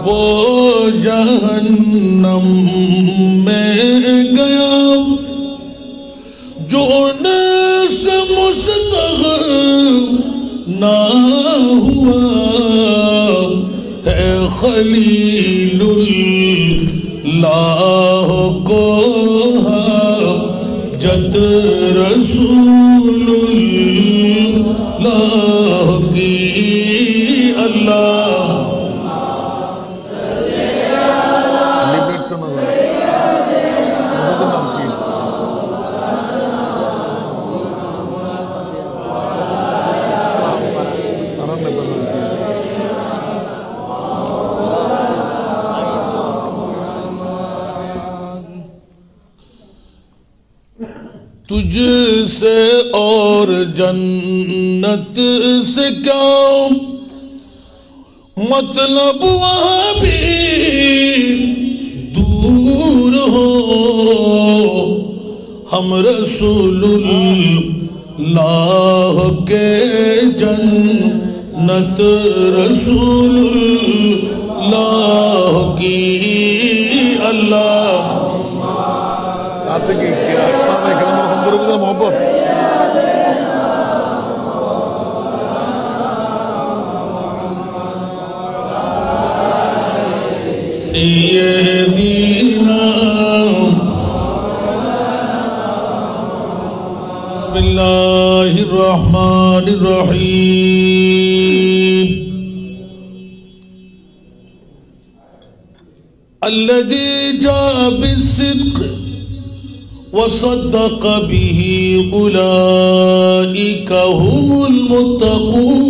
وہ جہنم میں گیا جو ان سے مستغنا ہوا ہے خلیل اللہ کو حاجت رسول اللہ کی اللہ تجھ سے اور جنت سے کیا مطلب وہاں بھی دور ہو ہم رسول اللہ کے جنت رسول اللہ کی اللہ محبت سیدنا بسم اللہ الرحمن الرحیم الذي جاء بالصدق وصدق به أولئك هم المتقون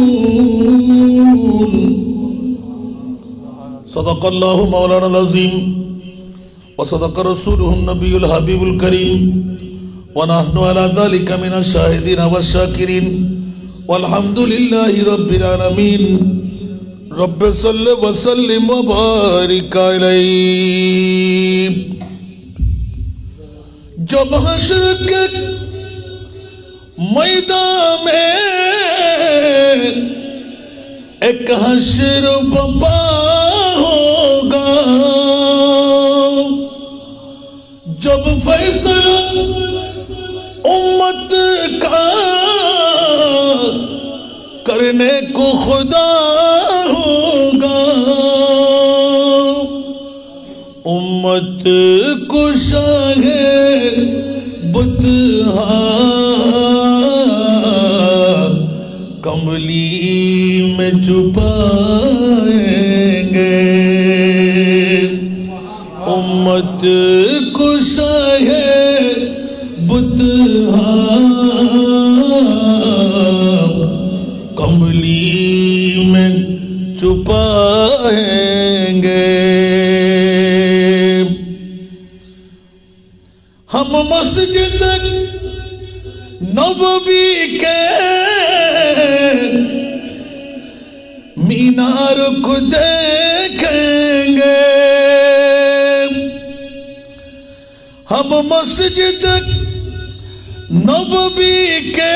صدق الله مولانا العظيم وصدق رسوله النبي الحبيب الكريم ونحن على ذلك من الشاهدين والشاكرين والحمد لله رب العالمين رب صل وسلم وبارك عليه جب حشر کے میدان میں ایک حشر بپا ہوگا جب فیصلہ امت کا کرنے کو خدا ہوگا امت امت کشا ہے بتہا کملی میں چھپائیں گے امت کشا ہے بتہا کملی میں چھپائیں گے ہم مسجد نبوی کے مینار کو دیکھیں گے ہم مسجد نبوی کے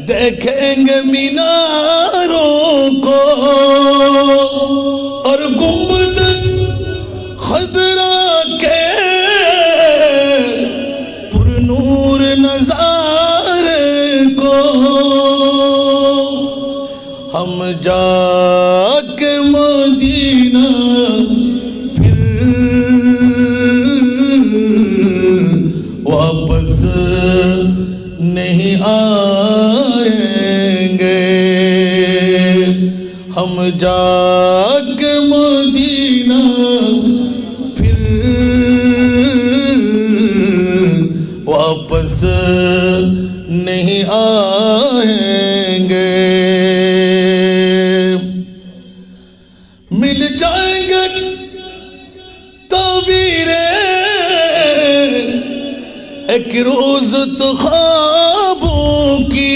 دیکھیں گے میناروں کو اور گنبد خضرا کے پر نور نظارے کو ہم جا کے مدینہ پھر واپس نہیں آئیں گے ہم جا کے مدینہ پھر واپس نہیں آئیں گے مل جائیں گے تعبیریں ایک روز تو خوابوں کی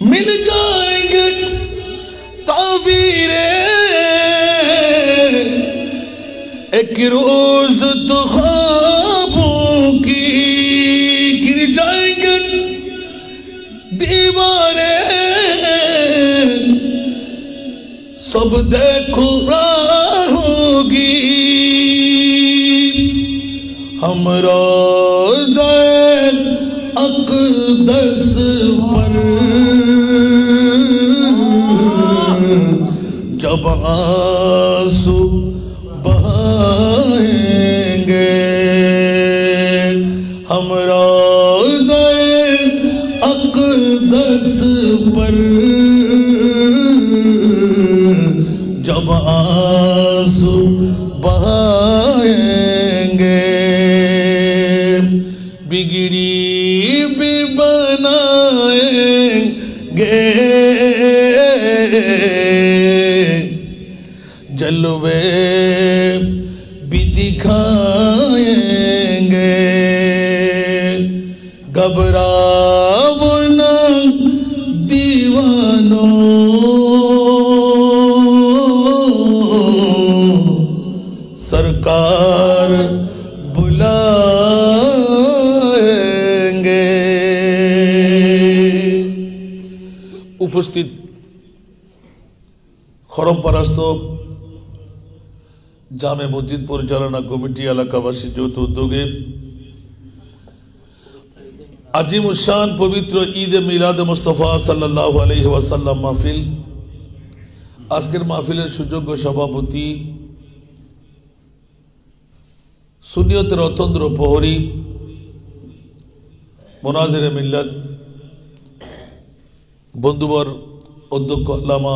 مل جائیں گے تعبیریں ایک روز تو خوابوں کی گر جائیں گے دیواریں سب دیکھو راہ ہوگی ہم روضہ اقدس پر جب آنسو بہائیں گے ہم روضہ اقدس پر جب آنسو بہائیں گے بگڑی بھی بنائیں گے جلوے بھی دکھائیں گے گھبراؤ نہ دیوانوں سرکار بلائیں گے উপস্থিত খরম পরাস্ত জামে মসজিদ পরিচালনা কমিটি এলাকাবাসী যৌথ উদ্যোগে আজিম উশান পবিত্র ঈদ মিলাদ মুস্তাফা সাল্লাল্লাহু আলাইহি ওয়াসাল্লাম মাহফিল আজকের মাহফিলের সুযোগ্য সভাপতি সুন্নিয়তের অতন্দ্র প্রহরী মোনাজিরে মিল্লাত বন্ধুবর অধ্যক্ষ আল্লামা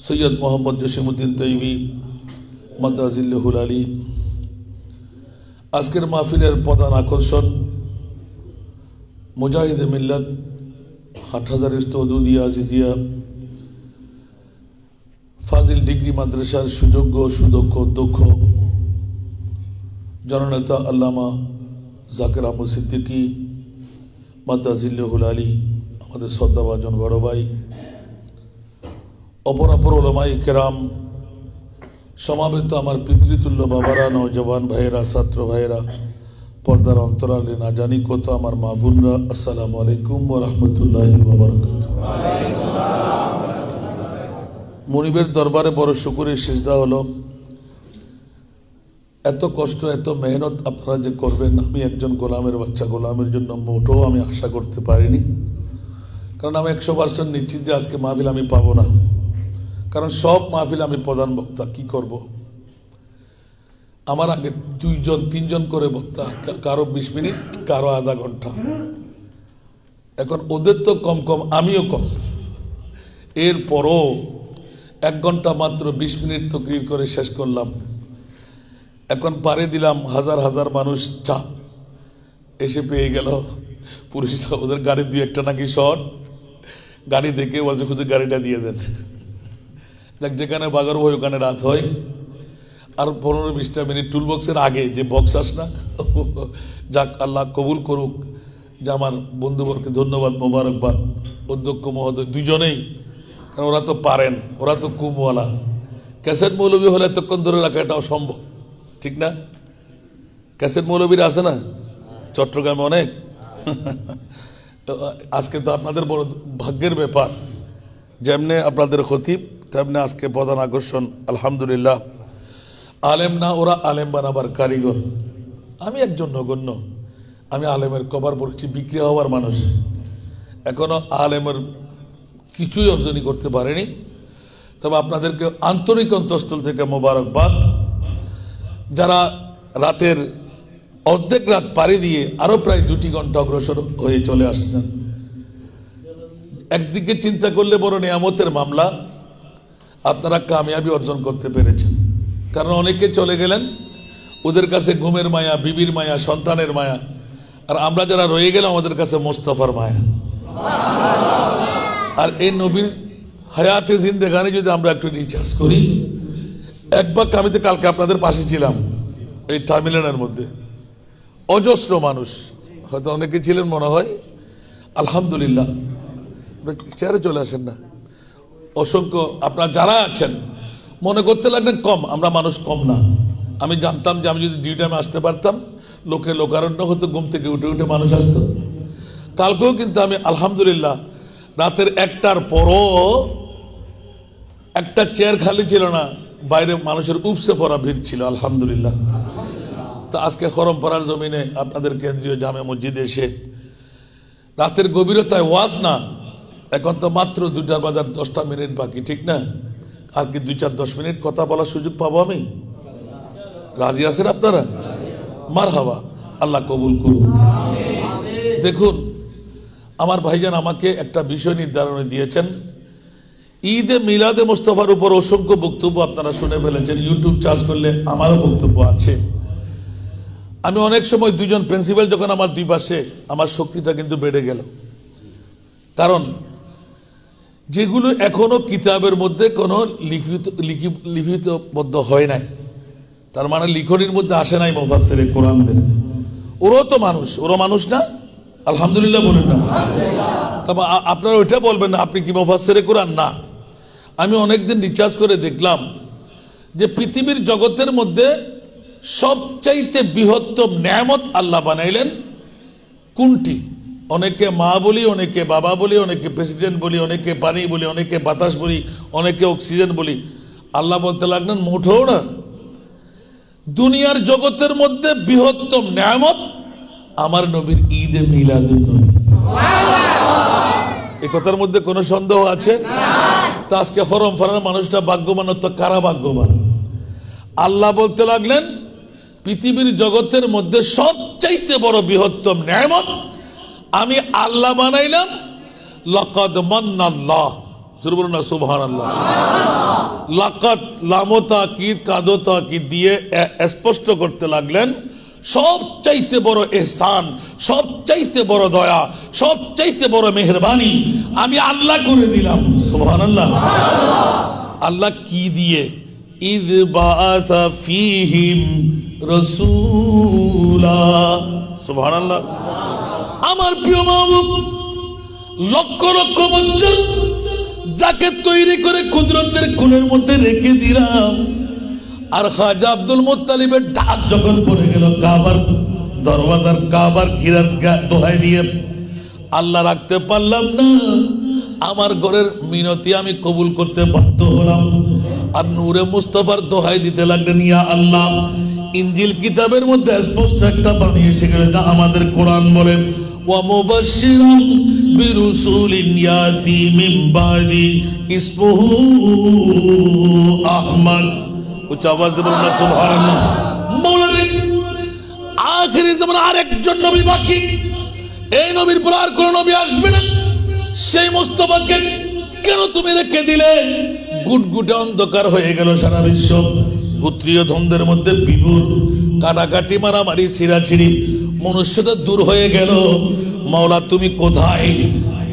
সৈয়দ মোহাম্মদ জসিমউদ্দিন তৈয়বী মাদ্দাজিল্লাহুল আলী আজকের মাহফিলের প্রধান আকর্ষণ মুজাহিদে মিল্লাত হাটহাজার ইস্তুদিয়া আজিজিয়া ফাজিল ডিগ্রি মাদ্রাসার সুযোগ্য সুদক্ষ অধ্যক্ষ জননেতা আল্লামা জাকির আহমদ সিদ্দিকী মাদ্দাজিল্লাহুল আলী আমাদের শ্রদ্ধাভাজন বড় ভাই অপরাপর উলামায়ে কেরাম সমাবেত আমার পিতৃতুল্য বাবারা নওজওয়ান ভাইয়েরা ছাত্র ভাইয়েরা পর্দার অন্তরালে না জানি কত আমার মা বোনরা আসসালামু আলাইকুম ওয়া রাহমাতুল্লাহি ওয়া বারাকাতুহু মুনিবের দরবারে বড় শুকরের সিজদা হলো এত কষ্ট এত মেহনত আপনারা যে করবেন আমি একজন গোলামের বাচ্চা গোলামের জন্য মোটেও আমি আশা করতে পারিনি কারণ আমি 100% নিশ্চিত যে আজকে মাহফিল আমি পাবো না কারণ সব মাহফিলে আমি প্রধান বক্তা, কি করব? আমার আগে 2-3 করে বক্তা, কারো 20 মিনিট, কারো আধা ঘন্টা। এখন ওদের তো কম কম, আমিও কম, এরপরও 1 ঘন্টা মাত্র 20 মিনিট তকরির করে শেষ করলাম। এখন পারে দিলাম হাজার হাজার মানুষ চাপ এসে পেয়ে গেল। পুলিশটা ওদের গাড়ি 2-1টা নাকি শর্ট, গাড়ি দেখে বলছে খুঁজে গাড়িটা দিয়ে দেন। দেখ, যেখানে বাগার হয় ওখানে রাত হয়। আর 15-20টা মিনিট টুল বক্সের আগে যে বক্স আস না, যাক আল্লাহ কবুল করুক। যে আমার বন্ধুবর্গকে ধন্যবাদ, মোবারকবাদ, অধ্যক্ষ মহোদয় দুজনেই, কারণ ওরা তো পারেন, ওরা তো কুমওয়ালা। ক্যাসেট মৌলবী হলে এতক্ষণ ধরে রাখা এটাও সম্ভব, ঠিক না? ক্যাসেট মৌলবীরা আছে না চট্টগ্রামে অনেক। আজকে তো আপনাদের বড় ভাগ্যের ব্যাপার, যেমনে আপনাদের খতিব তেমনি আজকে প্রধান আকর্ষণ। আলহামদুলিল্লাহ, আলেম না, ওরা আলেম বানাবার কারিগর। আমি একজন নগণ্য, আমি আলেমের কভার পড়ছি, বিক্রি হওয়ার মানুষ, এখনো আলেমের কিছুই অর্জনই করতে পারেনি। তবে আপনাদেরকে আন্তরিক অন্তঃস্থল থেকে মোবারকবাদ, যারা রাতের অর্ধেক রাত পাড়ি দিয়ে আরো প্রায় 2 ঘন্টা অগ্রসর হয়ে চলে আসছেন। একদিকে চিন্তা করলে বড় নিয়ামতের মামলা, আপনারা কামিয়াবি অর্জন করতে পেরেছেন। কারণ অনেকে চলে গেলেন, ওদের কাছে ঘুমের মায়া, বিবির মায়া, সন্তানের মায়া, আর আমরা যারা রয়ে গেলাম আমাদের কাছে মোস্তফার মায়া। আর এই নবীর হায়াতে জিন্দেগানি যদি আমরা একটু রিচার্জ করি, একবার আমি তো কালকে আপনাদের পাশে ছিলাম এই টার্মিনালের মধ্যে, অজস্র মানুষ, হয়তো অনেকে ছিলেন মনে হয়। আলহামদুলিল্লাহ, চেয়ারে চলে আসেন না, অসংখ্য আপনারা যারা আছেন মনে করতে লাগলেন কম, আমরা মানুষ কম না। আমি জানতাম যে আমি যদি ডিউ টাইমে আসতে পারতাম, লোকে লোকারণ্য হতো, ঘুম থেকে উঠে উঠে মানুষ আসতো। কালকেও কিন্তু আমি আলহামদুলিল্লাহ রাতের 1টার পরও একটা চেয়ার খালি ছিল না, বাইরে মানুষের উপসে পড়া ভিড় ছিল আলহামদুলিল্লাহ। তো আজকে খরমপাড়ার জমিনে আপনাদের কেন্দ্রীয় জামে মসজিদে এসে রাতের গভীরতায় ওয়াজ না, এখন তো মাত্র 2টা বাজার 10টা মিনিট বাকি, ঠিক না? আর কি 2-4-10 মিনিট কথা বলার সুযোগ পাবো আমি? রাজি আছেন আপনারা? মারহাবা, আল্লাহ কবুল করুন। দেখুন, আমার ভাইজান আমাকে একটা বিষয় নির্ধারণ দিয়েছেন। ঈদে মিলাদে মোস্তফার উপর অসংখ্য বক্তব্য আপনারা শুনে ফেলেছেন, ইউটিউব চার্জ করলে আমারও বক্তব্য আছে। আমি অনেক সময় 2জন প্রিন্সিপাল যখন আমার 2 পাশে, আমার শক্তিটা কিন্তু বেড়ে গেল। কারণ যেগুলো এখনো কিতাবের মধ্যে কোনো লিখিতবদ্ধ হয় নাই, তার মানে লিখনির মধ্যে আসে নাই মুফাসসিরে কোরআনদের, ওরাও তো মানুষ, ওরা মানুষ না? আলহামদুলিল্লাহ বলেন না? তবে আপনারা ওইটা বলবেন না আপনি কি মুফাসসিরে কোরআন না। আমি অনেকদিন রিসার্চ করে দেখলাম যে পৃথিবীর জগতের মধ্যে সবচাইতে বৃহত্তম নেয়ামত আল্লাহ বানাইলেন কোনটি? অনেকে মা বলি, অনেকে বাবা বলি, অনেকে প্রেসিডেন্ট বলি, অনেকে পানি বলি, অনেকে বাতাস বলি, অনেকে অক্সিজেন বলি। আল্লাহ বলতে লাগলেন মুঠোও না, দুনিয়ার জগতের মধ্যে বৃহত্তম নেয়ামত আমার নবীর ঈদে মিলাদুন নবী। এই কথার মধ্যে কোনো সন্দেহ আছে? তা আজকে হরম ফারার মানুষটা ভাগ্যবান, তো কারা ভাগ্যবান? আল্লাহ বলতে লাগলেন পৃথিবীর জগতের মধ্যে সবচাইতে বড় বৃহত্তম নেয়ামত আমি আল্লাহ বানাইলাম। লাকাদ মান্নাল্লাহ, জোরে বলুন না সুবহানাল্লাহ। লাকাদ লামতা কি কাদতা কি দিয়ে স্পষ্ট করতে লাগলেন সবচাইতে বড় ইহসান, সবচাইতে বড় দয়া, সবচাইতে বড় মেহেরবানি আমি আল্লাহ করে দিলাম। সুবহানাল্লাহ। আল্লাহ কি দিয়ে? ইয বাআসা ফীহিম রাসূলা। সুবহানাল্লাহ। আমার প্রিয় মাহবুব লক্ষ লক্ষ বছর যাকে তৈরি করে কুদরতের কোলের মধ্যে রেখে দিলাম, আর খাজা আব্দুল মুত্তালিবের ডাক যখন পড়ে গেল কাবার দরওয়াজার, কাবার ঘিরার দোহাই দিয়ে, আল্লাহ রাখতে পারলাম না, আমার ঘরের মিনতি আমি কবুল করতে বাধ্য হলাম। আর নূরে মুস্তাফার দোহাই দিতে লাগলেন, ইয়া আল্লাহ, ইনজিল কিতাবের মধ্যে স্পষ্ট একটা বাণী এসে গেল, যা আমাদের কোরআন বলে ومبشرا برسول ياتي من بعدي اسمه احمد اونچا آواز دے بولنا سبحان اللہ مولا نے آخری زمان আরেকজন নবী বাকি এই নবীর পর আর কোন নবী আসবে না সেই মুস্তাফাকে কেন তুমি রেখে দিলে গুটগুটে অন্ধকার হয়ে গেল সারা বিশ্ব গোত্রীয় দ্বন্দ্বের মধ্যে বিভুর কাটাকাটি মারামারি ছিঁড়াছিঁড়ি মনুষ্যতা দূর হয়ে গেল মাওলা তুমি কোথায়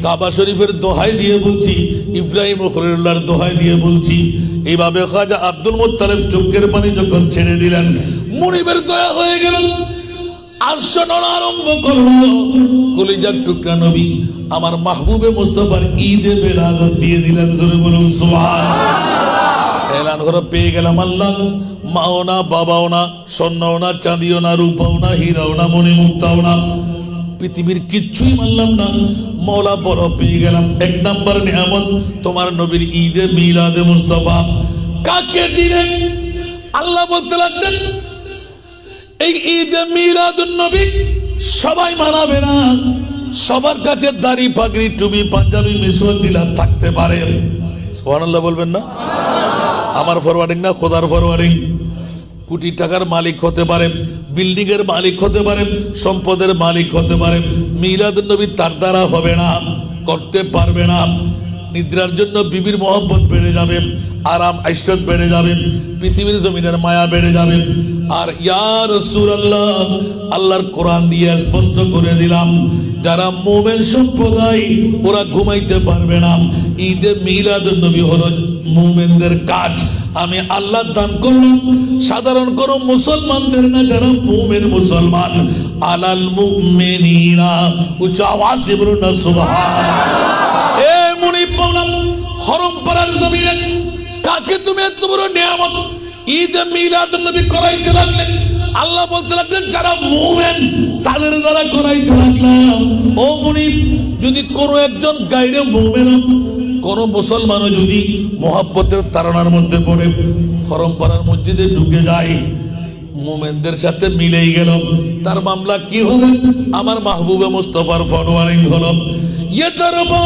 কাবা শরীফের দোহাই দিয়ে বলছি ইব্রাহিম ও খলিলুল্লাহর দোহাই দিয়ে বলছি এইভাবে খাজা আব্দুল মুত্তালিব চোখের পানি যখন ছেড়ে দিলেন মুনিবের দয়া হয়ে গেল আসন আরম্ভ করলো কলিজার টুকরা নবী আমার মাহবুবে মুস্তাফার ঈদে বেলাগত দিয়ে দিলেন জোরে বলুন সুবহানাল্লাহ এলান করে পেয়ে গেলাম আল্লাহ মাও না বাবাও না স্বর্ণও না চাঁদিও না রূপাও না হীরাও না মণিমুক্তাও না পৃথিবীর কিচ্ছুই মানলাম না মওলা বড় পেয়ে গেলাম এক নাম্বার নিয়ামত তোমার নবীর ঈদে মিলাদে মুস্তাফা কাকে দিলেন আল্লাহ বলতে লাগলেন এই ঈদে মিলাদুন নবী সবাই মানাবে না সবার কাছে দাড়ি পাগড়ি টুপি পাঞ্জাবি মিসওয়াক টিলার থাকতে পারে সুবহানাল্লাহ বলবেন না আমার ফরওয়ার্ডিং না খোদার ফরওয়ার্ডিং কোটি টাকার মালিক হতে পারে বিল্ডিং এর মালিক হতে পারে সম্পদের মালিক হতে পারে মিলাদুন নবী তার দ্বারা হবে না করতে পারবে না নিদ্রার জন্য বিবির মহব্বত বেড়ে যাবে আরাম আইশত বেড়ে যাবে পৃথিবীর জমিনের মায়া বেড়ে যাবে আর ইয়া রাসূলুল্লাহ আল্লাহর কোরআন দিয়ে স্পষ্ট করে দিলাম যারা মুমিন সম্প্রদায় ওরা ঘুমাইতে পারবে না ঈদে মিলাদুন নবী হলো মুমিনদের কাজ আমি আল্লাহ দান করলাম সাধারণ কোন মুসলমানদের না যারা মুমিন মুসলমান আলাল মুমিনিনা উচ্চ আওয়াজ দিয়ে বলুন না সুবহানাল্লাহ এ মুনিব মাওলা হরম পাড়ার জমিনে কাকে তুমি এত বড় নিয়ামত ঈদে মিলাদুন নবী করাইতে লাগলেন আল্লাহ বলতে লাগলেন যারা মুমিন তাদের দ্বারা করাইতে লাগলাম ও মুনিব যদি কোন একজন গায়রে মুমিন কোন মুসলমানও যদি মোহাব্বতের তাড়নার মধ্যে পড়ে হরম পাড়ার মসজিদে ঢুকে যায় মুমিনদের সাথে মিলেই গেল তার মামলা কি হবে আমার মাহবুবে মুস্তাফার ফরওয়ারিং হলো ये दरबा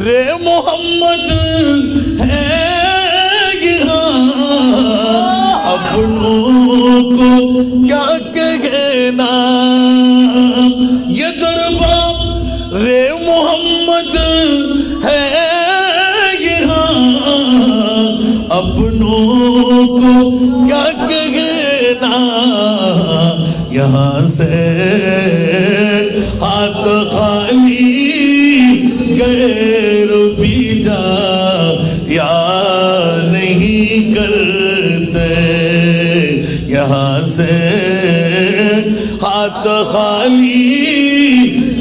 रे मोहम्मद है यहाँ अपनों को क्या कहना ये दरबा रे मोहम्मद है यहाँ अपनों को क्या कहना यहाँ से हाथ खाली गैर भी जा या नहीं करते यहाँ से हाथ खाली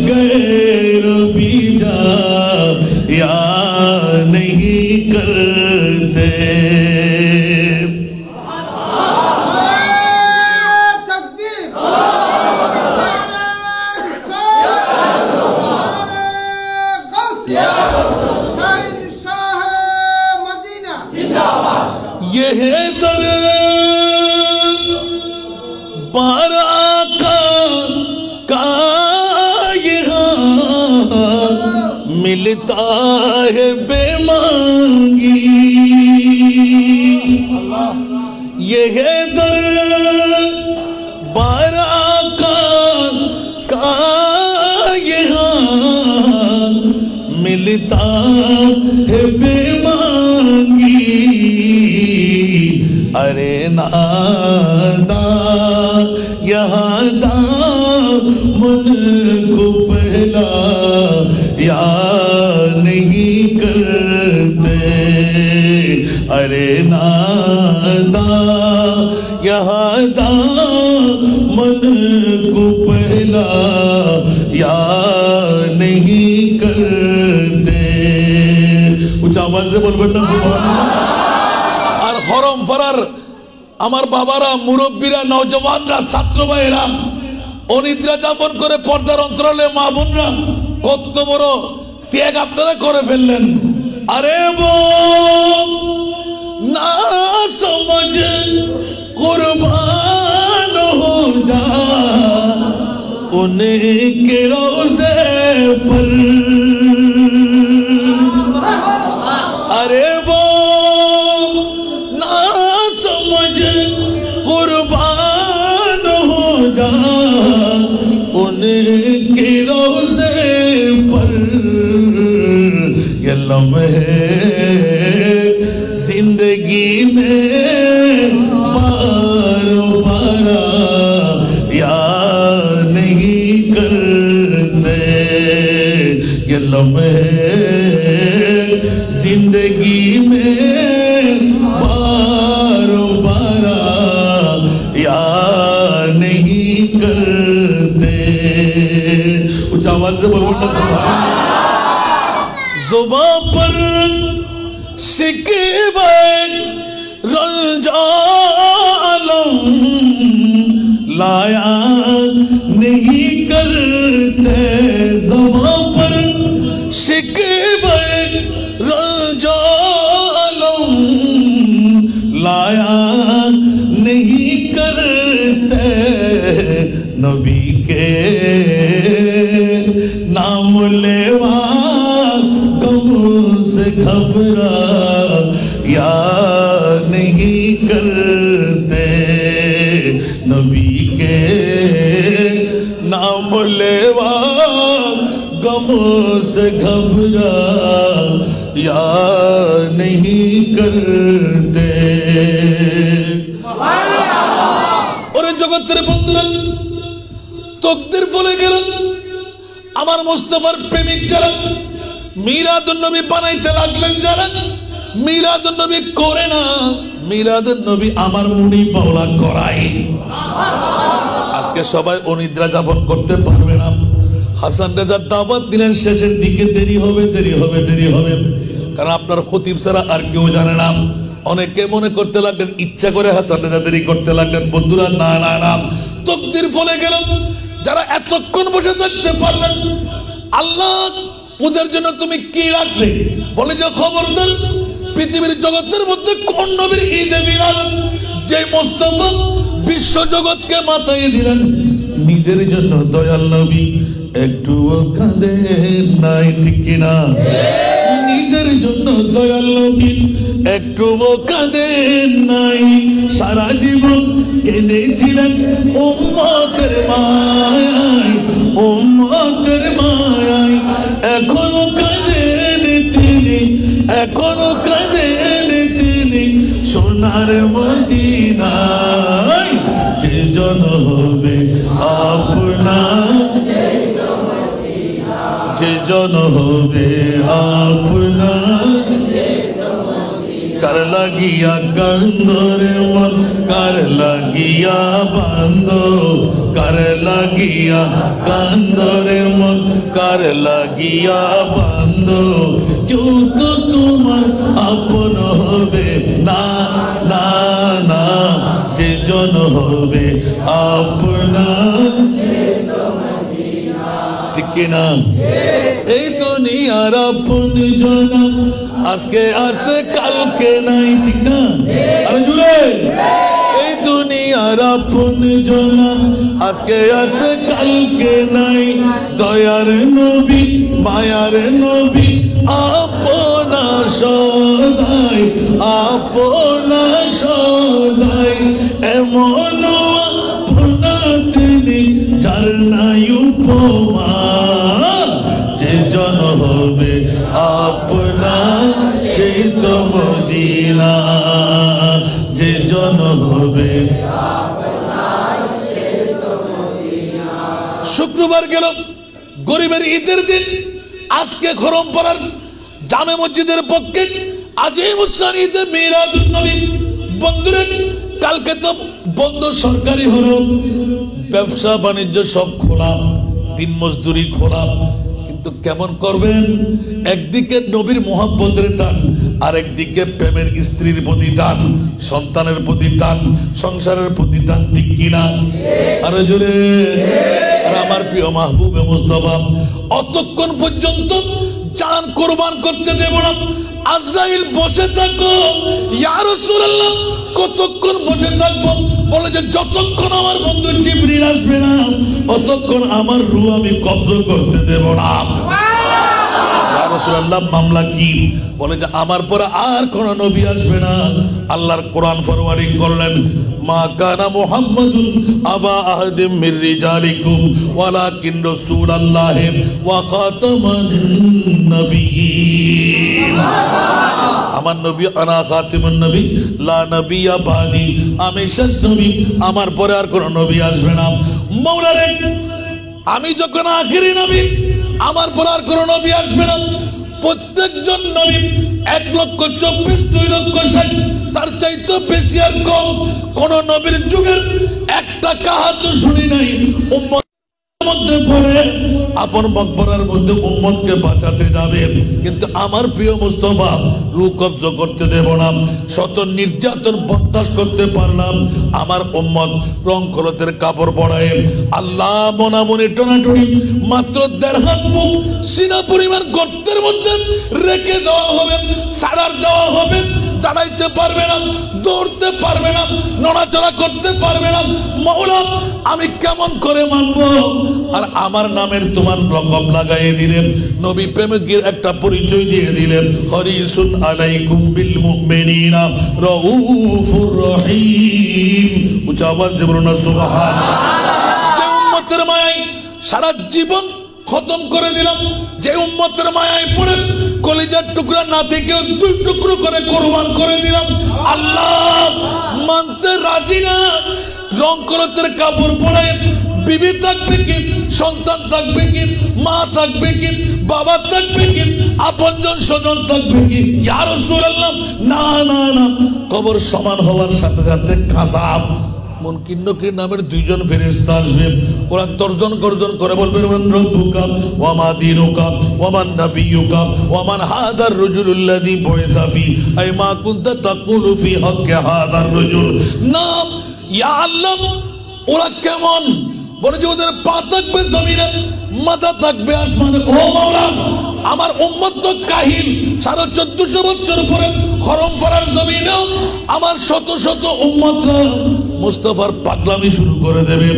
गैर भी जा या नहीं करते मिलता है बेमांगी ये है दरबार आका का यहाँ मिलता है बेमांगी अरे नादा यहाँ दामन को पहला या नहीं करते अरे नादा यहाँ दामन को पहला या नहीं करते उच्च आवाज से बोलबेन ना सुबहानाल्लाह और हरम फरार আমার বাবারা মুরব্বীরা নওজওয়ানরা ছাত্র ভাইরা অনিদ্রা যাপন করে পর্দার অন্তরালে মা বোনরা কত বড় ত্যাগ আপনারা করে ফেললেন আরে वो ना समझ कुर्बान हो जा उनके रोज़े پر ارے وہ نہ سمجھ قربان ہو جا ان کے روزے پر یہ لمحے زندگی میں بار بار یاد نہیں کرتے یہ لمحے زندگی میں بار بار یاد نہیں کرتے اچھا آواز سے بولو زباں پر شکوہ رنجالم لایا نہیں کرتے زباں پر شکوہ رنجالم لایا نہیں کرتے نبی کے نام لیوا سے گھبرا یا نہیں کرتے نبی کے نام لیوا غم سے گھبرا یا نہیں کرتے اور জগতের বন্ধুরা তকদির বলে গেলেন আমার মুস্তাফার প্রেমিক যারা মিলাদুন নবী বানাইতে লাগলেন যারা মিলাদুন নবী করে না মিলাদুন নবী আমার মুনি পাওলা করাই আজকে সবাই অনিদ্রা যাপন করতে পারবে না হাসান রেজার দাওয়াত দিলেন শেষের দিকে দেরি হবে কারণ আপনার খতিব ছাড়া আর কেউ জানে না অনেকে মনে করতে লাগলেন ইচ্ছা করে হাসান রেজা দেরি করতে লাগলেন বন্ধুরা না না না তকদির ফলে গেল যারা এতক্ষণ বসে থাকতে পারলেন আল্লাহ ওদের জন্য তুমি কি রাখলে বলে যে খবরদার পৃথিবীর জগতের মধ্যে কোন নবীর ঈদে মিলাদ যে মুস্তাফা বিশ্ব জগৎকে মাথায় দিলেন নিজের জন্য দয়াল নবী একটুও কাঁদেন নাই ঠিক কিনা নিজের জন্য দয়াল নবী একটুও কাঁদেন নাই সারা জীবন কেঁদেছিলেন উম্মতের মায়ায় এখনো কাঁদেন তিনি সোনার মদিনায় যে জন হবে আপনার যে জন হবে আপনার কার লাগিয়া কান্দরে মন কার লাগিয়া বান্দ কার লাগিয়া কান্দরে মন কার লাগিয়া বান্দ কেউ তো তোমার আপন হবে না না না যে জন হবে আপনার ঠিক কিনা এই দুনিয়ার আপন জন আজকে আছে কালকে নাই ঠিক না আরে জুড়ে এই দুনিয়ার আপন জন আজকে আছে কালকে নাই দয়ার নবী মায়ার নবী আপনা সদাই এমন আপনা তিনি যার নাই উপমা যে জন হবে আপনার সেই তো মদিনা যে জন হবে শুক্রবার গেল গরিবের ঈদের দিন আজকে খরমপাড়ার জামে মসজিদের পক্ষে আজিম উসান ঈদে মিলাদুন নবী বন্ধুরা কালকে তো বন্ধ সরকারি হলো ব্যবসা বাণিজ্য সব খোলা দিন মজদুরি খোলা কিন্তু কেমন করবেন একদিকে নবীর মোহাব্বতের টান আর একদিকে প্রেমের স্ত্রীর প্রতি টান সন্তানের প্রতি টান সংসারের প্রতি টান ঠিক কিনা আরো জোরে আর আমার প্রিয় মাহবুবে মুস্তাফা অতক্ষণ পর্যন্ত জান কুরবান করতে দেব না। আজরাইল বসে থাকো, ইয়া রাসূলুল্লাহ কতক্ষণ বসে থাকবো? বলে যে যতক্ষণ আমার বন্ধু জিবরিল আসবে না ততক্ষণ আমার রূহ আমি কবজ করতে দেব না। ইয়া রাসূলুল্লাহ মামলা কি? বলে যে আমার পরে আর কোন নবী আসবে না। আল্লাহর কোরআন ফরমানি করলেন, মা কানা মুহাম্মাদুন আবা আহাদিম মির রিজালিকুম ওয়ালাকিন রাসূলুল্লাহ ওয়া খাতামান নবিয়্যিন। আমার নবী আনা খাতিমুন নবী লা নবিয়্যা বাদি, আমি শেষ নবী, আমার পরে আর কোন নবী আসবে না। মাওলা রে, আমি যখন আখেরি নবী, আমার পরে আর কোন নবী আসবে না। প্রত্যেকজন নবী 1,24,000 2,60,000 তার চাইতে বেশি আর কম কোন নবীর যুগের একটা কাহাত শুনি নাই উম্মত মধ্যে পড়ে আপন মকবরার মধ্যে উম্মতকে বাঁচাতে যাবে, কিন্তু আমার প্রিয় মুস্তাফা রূহ কবজ করতে দেব না। শত নির্যাতন বরদাস্ত করতে পারলাম, আমার উম্মত রং খলতের কাপড় পরায় আল্লাহ মনামনি টানাটুনি মাত্র 1.5 হাত মুখ সিনা পরিমাণ গর্তের মধ্যে রেখে দেওয়া হবে, সাড়ার দেওয়া হবে, দাঁড়াইতে পারবে না, দৌড়তে পারবে না, নড়াচড়া করতে পারবে না। মাওলা আমি কেমন করে মানবো? আর আমার নামের তোমার লকব লাগাইয়ে দিলেন, নবী প্রেমিকের একটা পরিচয় দিয়ে দিলেন, হরিসুন আলাইকুম বিল মুমিনিনা রাউফুর রহিম। উচ্চ আওয়াজ দিয়ে বলুন না সুবহানাল্লাহ। যে উম্মতের মায়ায় সারা জীবন খতম করে দিলাম, যে উম্মতের মায়ায় পড়ে কলিজার টুকরা না থেকে 2 টুকরো করে কোরবান করে দিলাম, আল্লাহ মানতে রাজি না। রং করতের কাপড় পরে বিবি থাকবে কি, সন্তান থাকবে কি, মা থাকবে কি, বাবা থাকবে কি, আপনজন স্বজন থাকবে কি? ইয়া রাসূলুল্লাহ না না না, কবর সমান হওয়ার সাথে সাথে কাযাব মুনকির নকির নামের 2 জন ফেরেশতা আসবে। ওরা তর্জন গর্জন করে বলবে, মান রব্বুকা ওয়া মা দীনুকা ওয়া মান নাবিয়ুকা ওয়া মান হাদার রাজুলুল্লাযী বুইসা ফি আই মা কুনতা তাকুলু ফি হাক্কি হাদার রাজুল। না ইয়া আল্লাহ, ওরা কেমন? বলে যে ওদের পা থাকবে জমিনে, মাথা থাকবে আসমানে। ও মাওলা, আমার উম্মত তো কাহিল, 1450 বছর পরে হরম পাড়ার জমিনে আমার শত শত উম্মতরা মুস্তাফার পাগলামি শুরু করে দেবে।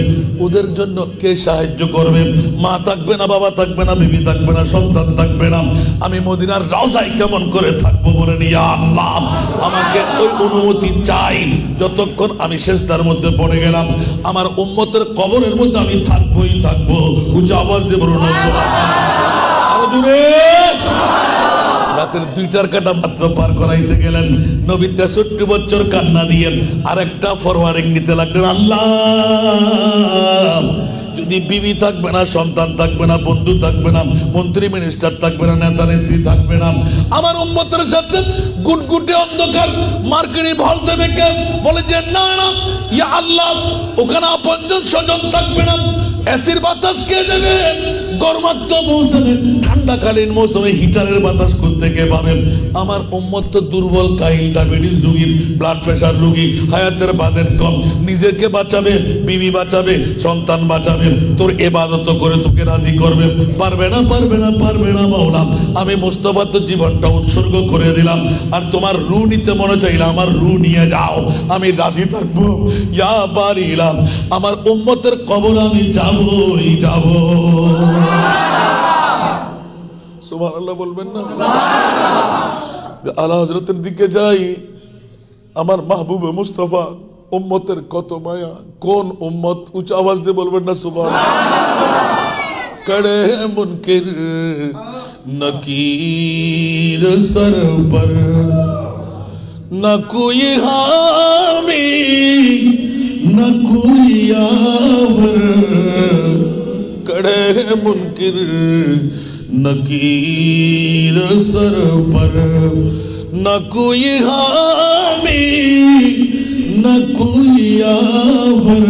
ওদের জন্য কে সাহায্য করবে? মা থাকবে না, বাবা থাকবে না, বিবি থাকবে না, সন্তান থাকবে না। আমি মদিনার রওজায় কেমন করে থাকবো? বলেন ইয়া আল্লাহ, আমাকে ওই অনুমতি চাই। যতক্ষণ আমি সিজদার মধ্যে পড়ে গেলাম, আমার উম্মতের কবরের মধ্যে আমি থাকবোই থাকবো। উচ্চ আওয়াজ দিয়ে বলুন না সুবহানাল্লাহ। আরো জোরে। রাতের 2টার কাটা মাত্র পার করাইতে গেলেন, নবী 63 বছর কান্না দিয়ে আরেকটা ফরওয়ার্ডিং নিতে লাগলেন। আল্লাহ, যদি বিবি থাকবে না, সন্তান থাকবে না, বন্ধু থাকবে না, মন্ত্রী মিনিস্টার থাকবে না, নেতা নেত্রী থাকবে না, আমার উম্মতের সাথে গুটগুটে অন্ধকার মার্কেটে ভল দেবে কে? বলে যে না না ইয়া আল্লাহ, ওখানে আপনজন স্বজন থাকবে না, এসির বাতাস কে দেবে? গরমাক্ত মৌসুমে, ঠান্ডাকালীন মৌসুমে হিটারের বাতাস থেকে পাবে। আমার উম্মত তো দুর্বল, কাহিল, ডায়াবেটিস রোগী, ব্লাড প্রেশার রোগী, হায়াতের বাজেট কম, নিজেকে বাঁচাবে, বিবি বাঁচাবে, সন্তান বাঁচাবে, তোর ইবাদত করে তোকে রাজি করবে, পারবে না, পারবে না, পারবে না। মাওলা, আমি মুস্তাফা তো জীবনটা উৎসর্গ করে দিলাম, আর তোমার রূহ নিতে মনে চাইলে আমার রূহ নিয়ে যাও, আমি রাজি থাকবো। ইয়া বারিলাম, আমার উম্মতের কবর আমি যাবই যাব। সুবহানাল্লাহ বলবেন না? আলা হযরতের দিকে যাই, আমার মাহবুবে মুস্তাফা উম্মতের কত মায়া, কোন উম্মত? উচ্চ আওয়াজ দিয়ে বলবেন না সুবহানাল্লাহ। কড়ে মুনকির নকির সর পর না কোই हामी না কোই আওর, কড়ে মুনকির नकीर सर पर न कोई हामी न कोई आवर,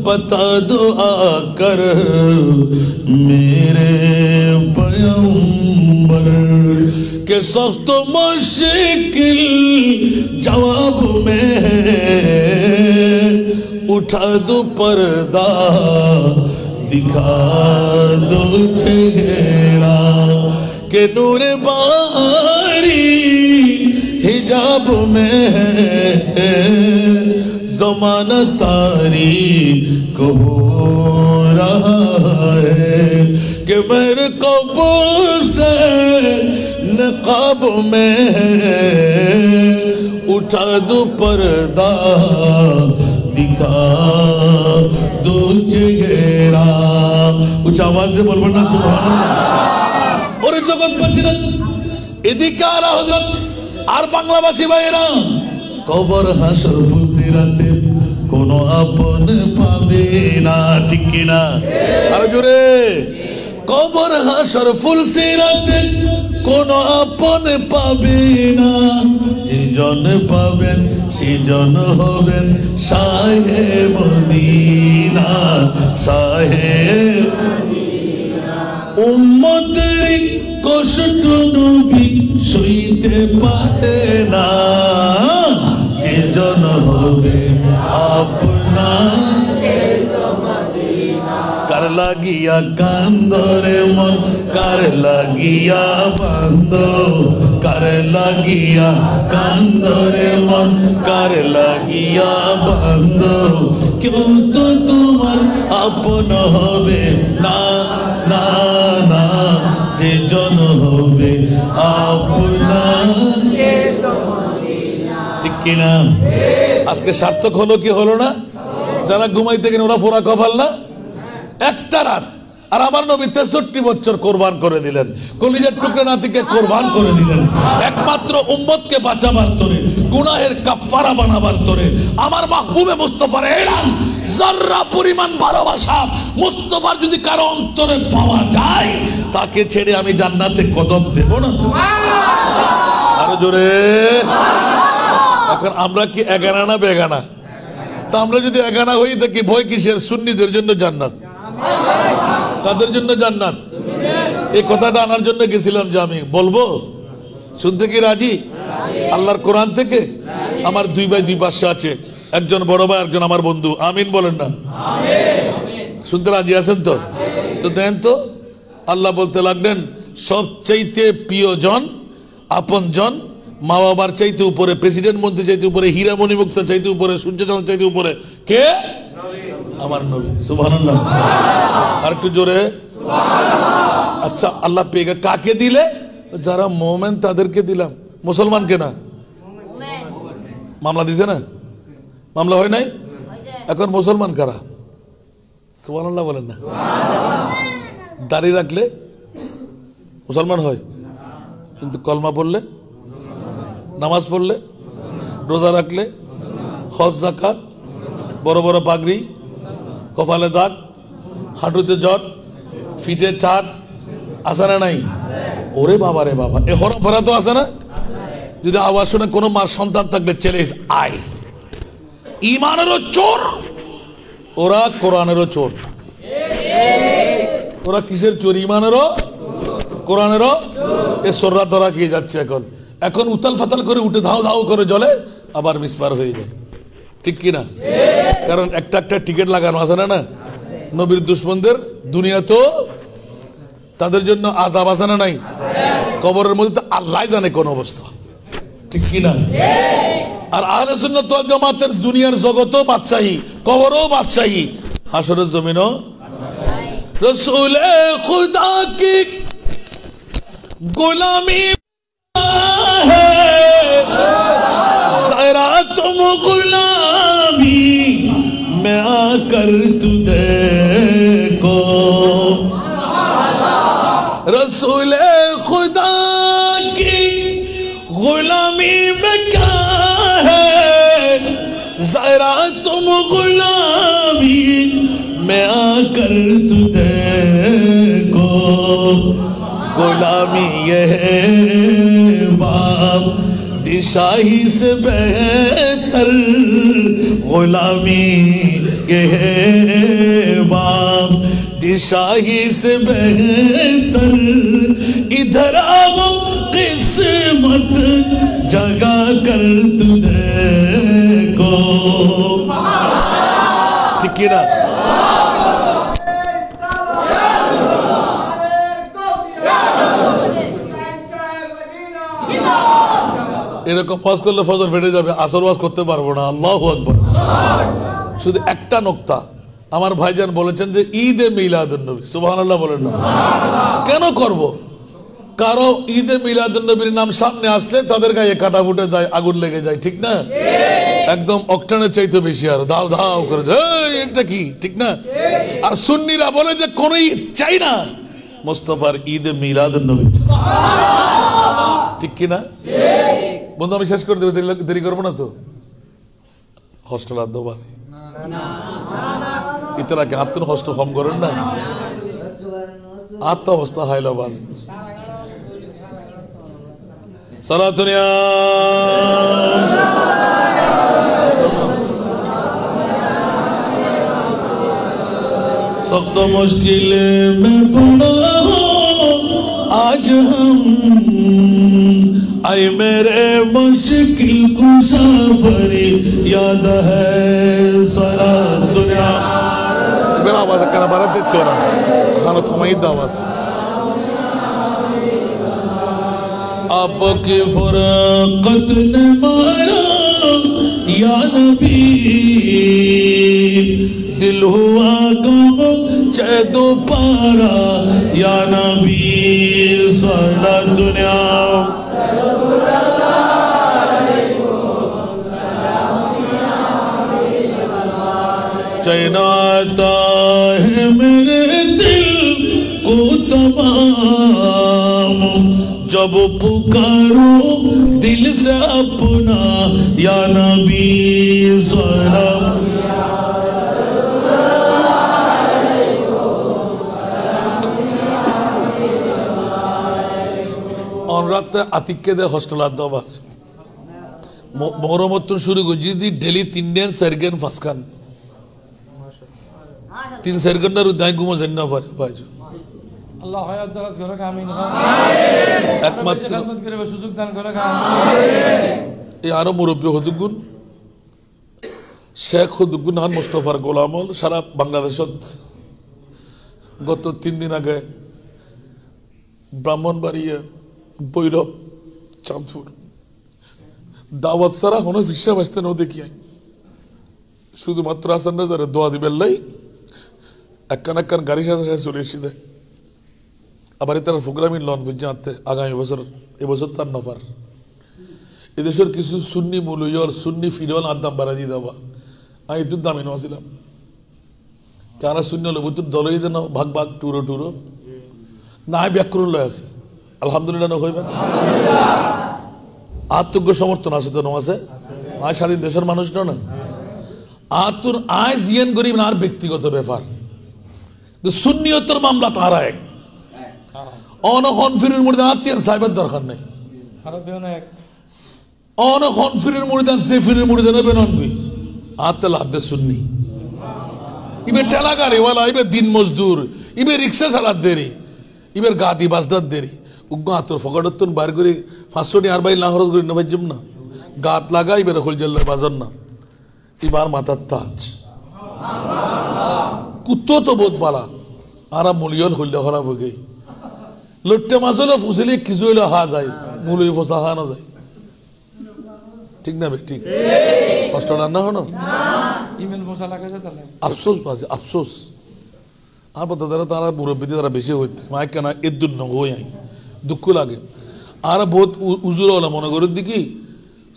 बता दो आकर मेरे पैगंबर के सख्त मुश्किल जवाब में उठा दो पर्दा, दिखा दो चेहरा। کہ نور باری حجاب میں ہے زمانہ تاریک ہو رہا ہے کہ میرے قبول سے نقاب میں اٹھا دو پردہ دکھا دو چہرہ اچھا آواز دے بول بڑھنا سبحان اللہ اور জগৎ বাসীরা এদিকে আলা হযরত আর বাংলাভাষী ভাইরা কবর হাসর ফুলসিরাতে কোনো আপন পাবে না ঠিক কি না আর জোরে কবর হাসর ফুলসিরাতে কোনো আপন পাবে না যেজন পাবেন সেজন হবেন শাহে মদিনা শাহে মদিনা উম্মতের কষ্ট নবী সইতে পারে না যেজন হবে আপনার কার লাগিয়া কান্দরে মন কার লাগিয়া বান্দ কার লাগিয়া কান্দরে মন কার লাগিয়া বান্দ কেউ তো তোমার আপন হবে না না না যেজন হবে আপনার ঠিক কিনা আজকে সার্থক হলো কি হলো না যারা ঘুমাইতে গেলে ওরা ফোরা কপাল না একটা রাত আর আমার নবী 63 বছর কোরবান করে দিলেন কলিজার টুকরা নাতিকে কোরবান করে দিলেন একমাত্র উম্মতকে বাঁচাবার তরে গুনাহের কাফফারা বানাবার তরে আমার মাহবুবে মুস্তাফার এলান যারা পরিমাণ ভালোবাসা মুস্তাফার যদি কারো অন্তরে পাওয়া যায় তাকে ছেড়ে আমি জান্নাতে কদম দেব না আরো জোরে এখন আমরা কি এগানা না বেগানা তা আমরা যদি এগানা হই থাকি ভয় কিসের সুন্নিদের জন্য জান্নাত কাদের জন্য জান্নাত এই কথাটা আনার জন্য গেছিলাম যে আমি বলবো শুনতে কি রাজি আল্লাহর কোরআন থেকে আমার দুই ভাই দুই পাশে আছে একজন বড় ভাই একজন আমার বন্ধু আমিন বলেন না শুনতে রাজি আছেন তো তো দেন তো আল্লাহ বলতে লাগলেন সবচাইতে প্রিয়জন আপনজন মা বাবার চাইতে উপরে প্রেসিডেন্ট মন্ত্রী চাইতে উপরে হীরামণি মুক্তা চাইতে উপরে সূর্যচন্দ্র চাইতে উপরে কে আমার নবী সুবহানাল্লাহ আর একটু জোরে সুবহানাল্লাহ আচ্ছা আল্লাহ পেয়ে কাকে দিলে যারা মুমিন তাদেরকে দিলাম মুসলমানকে না মামলা দিছে না মামলা হয় নাই এখন মুসলমান কারা সুবহানাল্লাহ বলেন না দাড়ি রাখলে মুসলমান হয় কিন্তু কলমা পড়লে নামাজ পড়লে রোজা রাখলে হজ যাকাত বড় বড় পাগড়ি কপালে দাগ হাঁটুতে জট ফিটে চাট আছে না নাই ওরে বাবা রে বাবা এ হরফ ভরা তো আছে না যদি আওয়াজ শুনে কোনো মার সন্তান থাকলে ছেলে আয় ইমানেরও চোর ওরা কোরআনেরও চোর ওরা কিসের চোর ইমানেরও কোরআনেরও এ সোররা ধরা খেয়ে যাচ্ছে এখন এখন উতাল ফাতাল করে উঠে ধাও ধাও করে জলে আবার মিসমার হয়ে যায় ঠিক কিনা কারণ একটা একটা টিকিট লাগানো আছে না না নবীর দুশমনদের দুনিয়া তো তাদের জন্য আযাব আছে না নাই কবরের মধ্যে আল্লাহ জানে কোন অবস্থা ঠিক কিনা আর আহলে সুন্নাত ওয়াল জামাতের দুনিয়ার জগতও বাদশাহী কবরও বাদশাহী হাসরের জমিনও রাসূল খুদা কি গোলামি जरा तुम गुलामी मैं आकर तू देखो रसूल खुदा की गुलामी में क्या है जरा तुम गुलामी मैं आकर तू देखो गुलामी ये बाप शाही से बेहतर गुलामी ये बाप शाही से बेहतर इधर आओ किस्मत जगा कर तुझे को ठीक है ना এরকম ওয়াজ করলে ফজর ফেটে যাবে, আসর ওয়াজ করতে পারবো না। আল্লাহু আকবার। শুধু একটা নোক্তা, আমার ভাইজান বলেছেন যে ঈদে মিলাদুন নবী, সুবহানাল্লাহ বলেন না? কেন করব? কারো ঈদে মিলাদুন নবীর নাম সামনে আসলে তাদের গায়ে কাটা ফুটে যায়, আগুন লেগে যায়, ঠিক না? একদম অক্টানের চাইতে বেশি আর ধাও ধাও করে এটা কি ঠিক না? আর সুন্নিরা বলে যে কোন ঈদ চাই না, মুস্তাফার ঈদে মিলাদুন নবী, ঠিক কিনা? বন্ধু আমি শেষ করে দেবো, দেরি করবো না তো? হোস্টেল আদ্যবাসী ইতরাকে আত্মন হোস্টেল ফর্ম করেন না, আত্ম অবস্থা হাইলাবাসী সালাতুনিয়া سخت مشکل میں پڑا آج ہم اے میرے مشکل مسافر یاد ہے سارا دنیا میرا آواز کرنا بارا دیکھ تو رہا حالت امید آواز آپ کی فرقت نے مارا یا نبی دل ہوا غم چہ دوبارہ یا نبی سارا دنیا چین آتا ہے میرے دل کو تمام جب پکارو دل سے اپنا یا نبی سلام অনুরাগটা আতিককে দে হোস্টেল আদাবাস মহরমত শুরু করে যদি ডেলি 3 দিন সারগেন ফাসকান 3 সেকেন্ডের দাই ঘুমো জান্না পারে ভাইজু আল্লাহ হায়াত দারাজ করে আমিন আমিন একমাত্র খেদমত করে সুযোগ দান করে আমিন এই আরো মুরব্বি হদুগুন শেখ হদুগুন হান মুস্তাফার গোলামল সারা বাংলাদেশত গত 3 দিন আগে ব্রাহ্মণবাড়িয়া বৈরব চাঁদপুর দাওয়াত সারা হনো ফিসা বাসতে নও দেখি শুধুমাত্র আসান যারা দোয়া দিবেন লাই একখান একখান গাড়ি সাথে চলে এসে আবার তার প্রোগ্রামিং লন বুঝতে আগামী বছর এবছর তার নফার এদেশের কিছু সুন্নি মুলুয়র সুন্নি ফিরল আর দাম বাড়া দিয়ে দেওয়া আমি একটু দামি নেওয়াছিলাম কারা শূন্য হলো বুদ্ধ দলই দেন ভাগ ভাগ টুরো টুরো না ব্যাকরণ লয় আছে আলহামদুলিল্লাহ হইবে আত্মজ্ঞ সমর্থন আছে তো আছে আয় স্বাধীন দেশের মানুষ না আতুর আয় জিয়ান গরিব না আর ব্যক্তিগত ব্যাপার সুন্নিয়তের মামলা তারা এক অনহনফিরের মধ্যে আত্মীয় সাহেবের দরকার নেই অনহনফিরের মধ্যে সেফিরের মধ্যে নেবেন অনবি আত্মাল হাদ্দে সুন্নি ইবে ঠেলা গাড়িওয়ালা ইবে দিন মজদুর ইবে রিক্সা চালাত দেরি ইবের গাদি বাসদার দেরি উগ্র আতর ফকড়তন বাইর করে 500 টি আর বাইল না খরচ করে নবাইজম না গাত লাগা ইবের হলজল্লার বাজার না ইবার মাথার তাজ কুত্তো তো বোধ বালা আরা মুলিয়ন হইলে খারাপ হয়ে গই লট্টে মাছলে ফুসিলে কিছু হইলে হা যায় মুলই ফসা হা না যায় ঠিক না ভাই ঠিক কষ্ট না হনো ইমেল ফসা লাগে তাহলে আফসোস বাজে আফসোস আর বড় তারা মুরব্বী তারা বেশি হইতে মাই কেন এদুন ন হই দুঃখ লাগে আর বহুত উজুর হলো মনে করে দেখি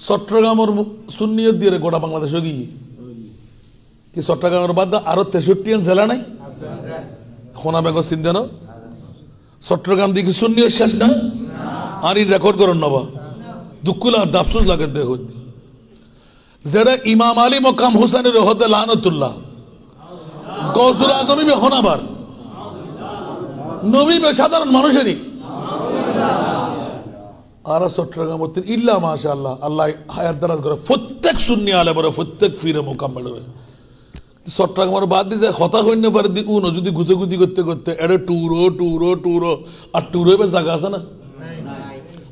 চট্টগ্রামের সুন্নিয়ত দিয়ে গোটা বাংলাদেশে গিয়ে কি চট্টগ্রামের বাদ আরো 63 জেলা নাই খোনা বেগ চিন্তা না চট্টগ্রাম দিকে সুন্নিয়ত শেষ না আর এই রেকর্ড করেন নবা দুঃখ লাগে আফসোস লাগে দেখ যেটা ইমাম আলী মকাম হুসাইনের হতে লানতুল্লাহ গৌসুল আজমি বে হনাবার নবী বে সাধারণ মানুষেরই আর চট্টগ্রাম ইল্লা মাশাআল্লাহ আল্লাহ হায়াত দারাজ করে প্রত্যেক সুন্নি আলে বড় প্রত্যেক ফিরে মোকাম্মেল হয় চট্টগ্রামের বাদ দিয়ে কথা হইতে পারে দি উনো যদি গুতগুতি করতে করতে এড়ে টুরো টুরো টুরো আর টুরো বে জায়গা আছে না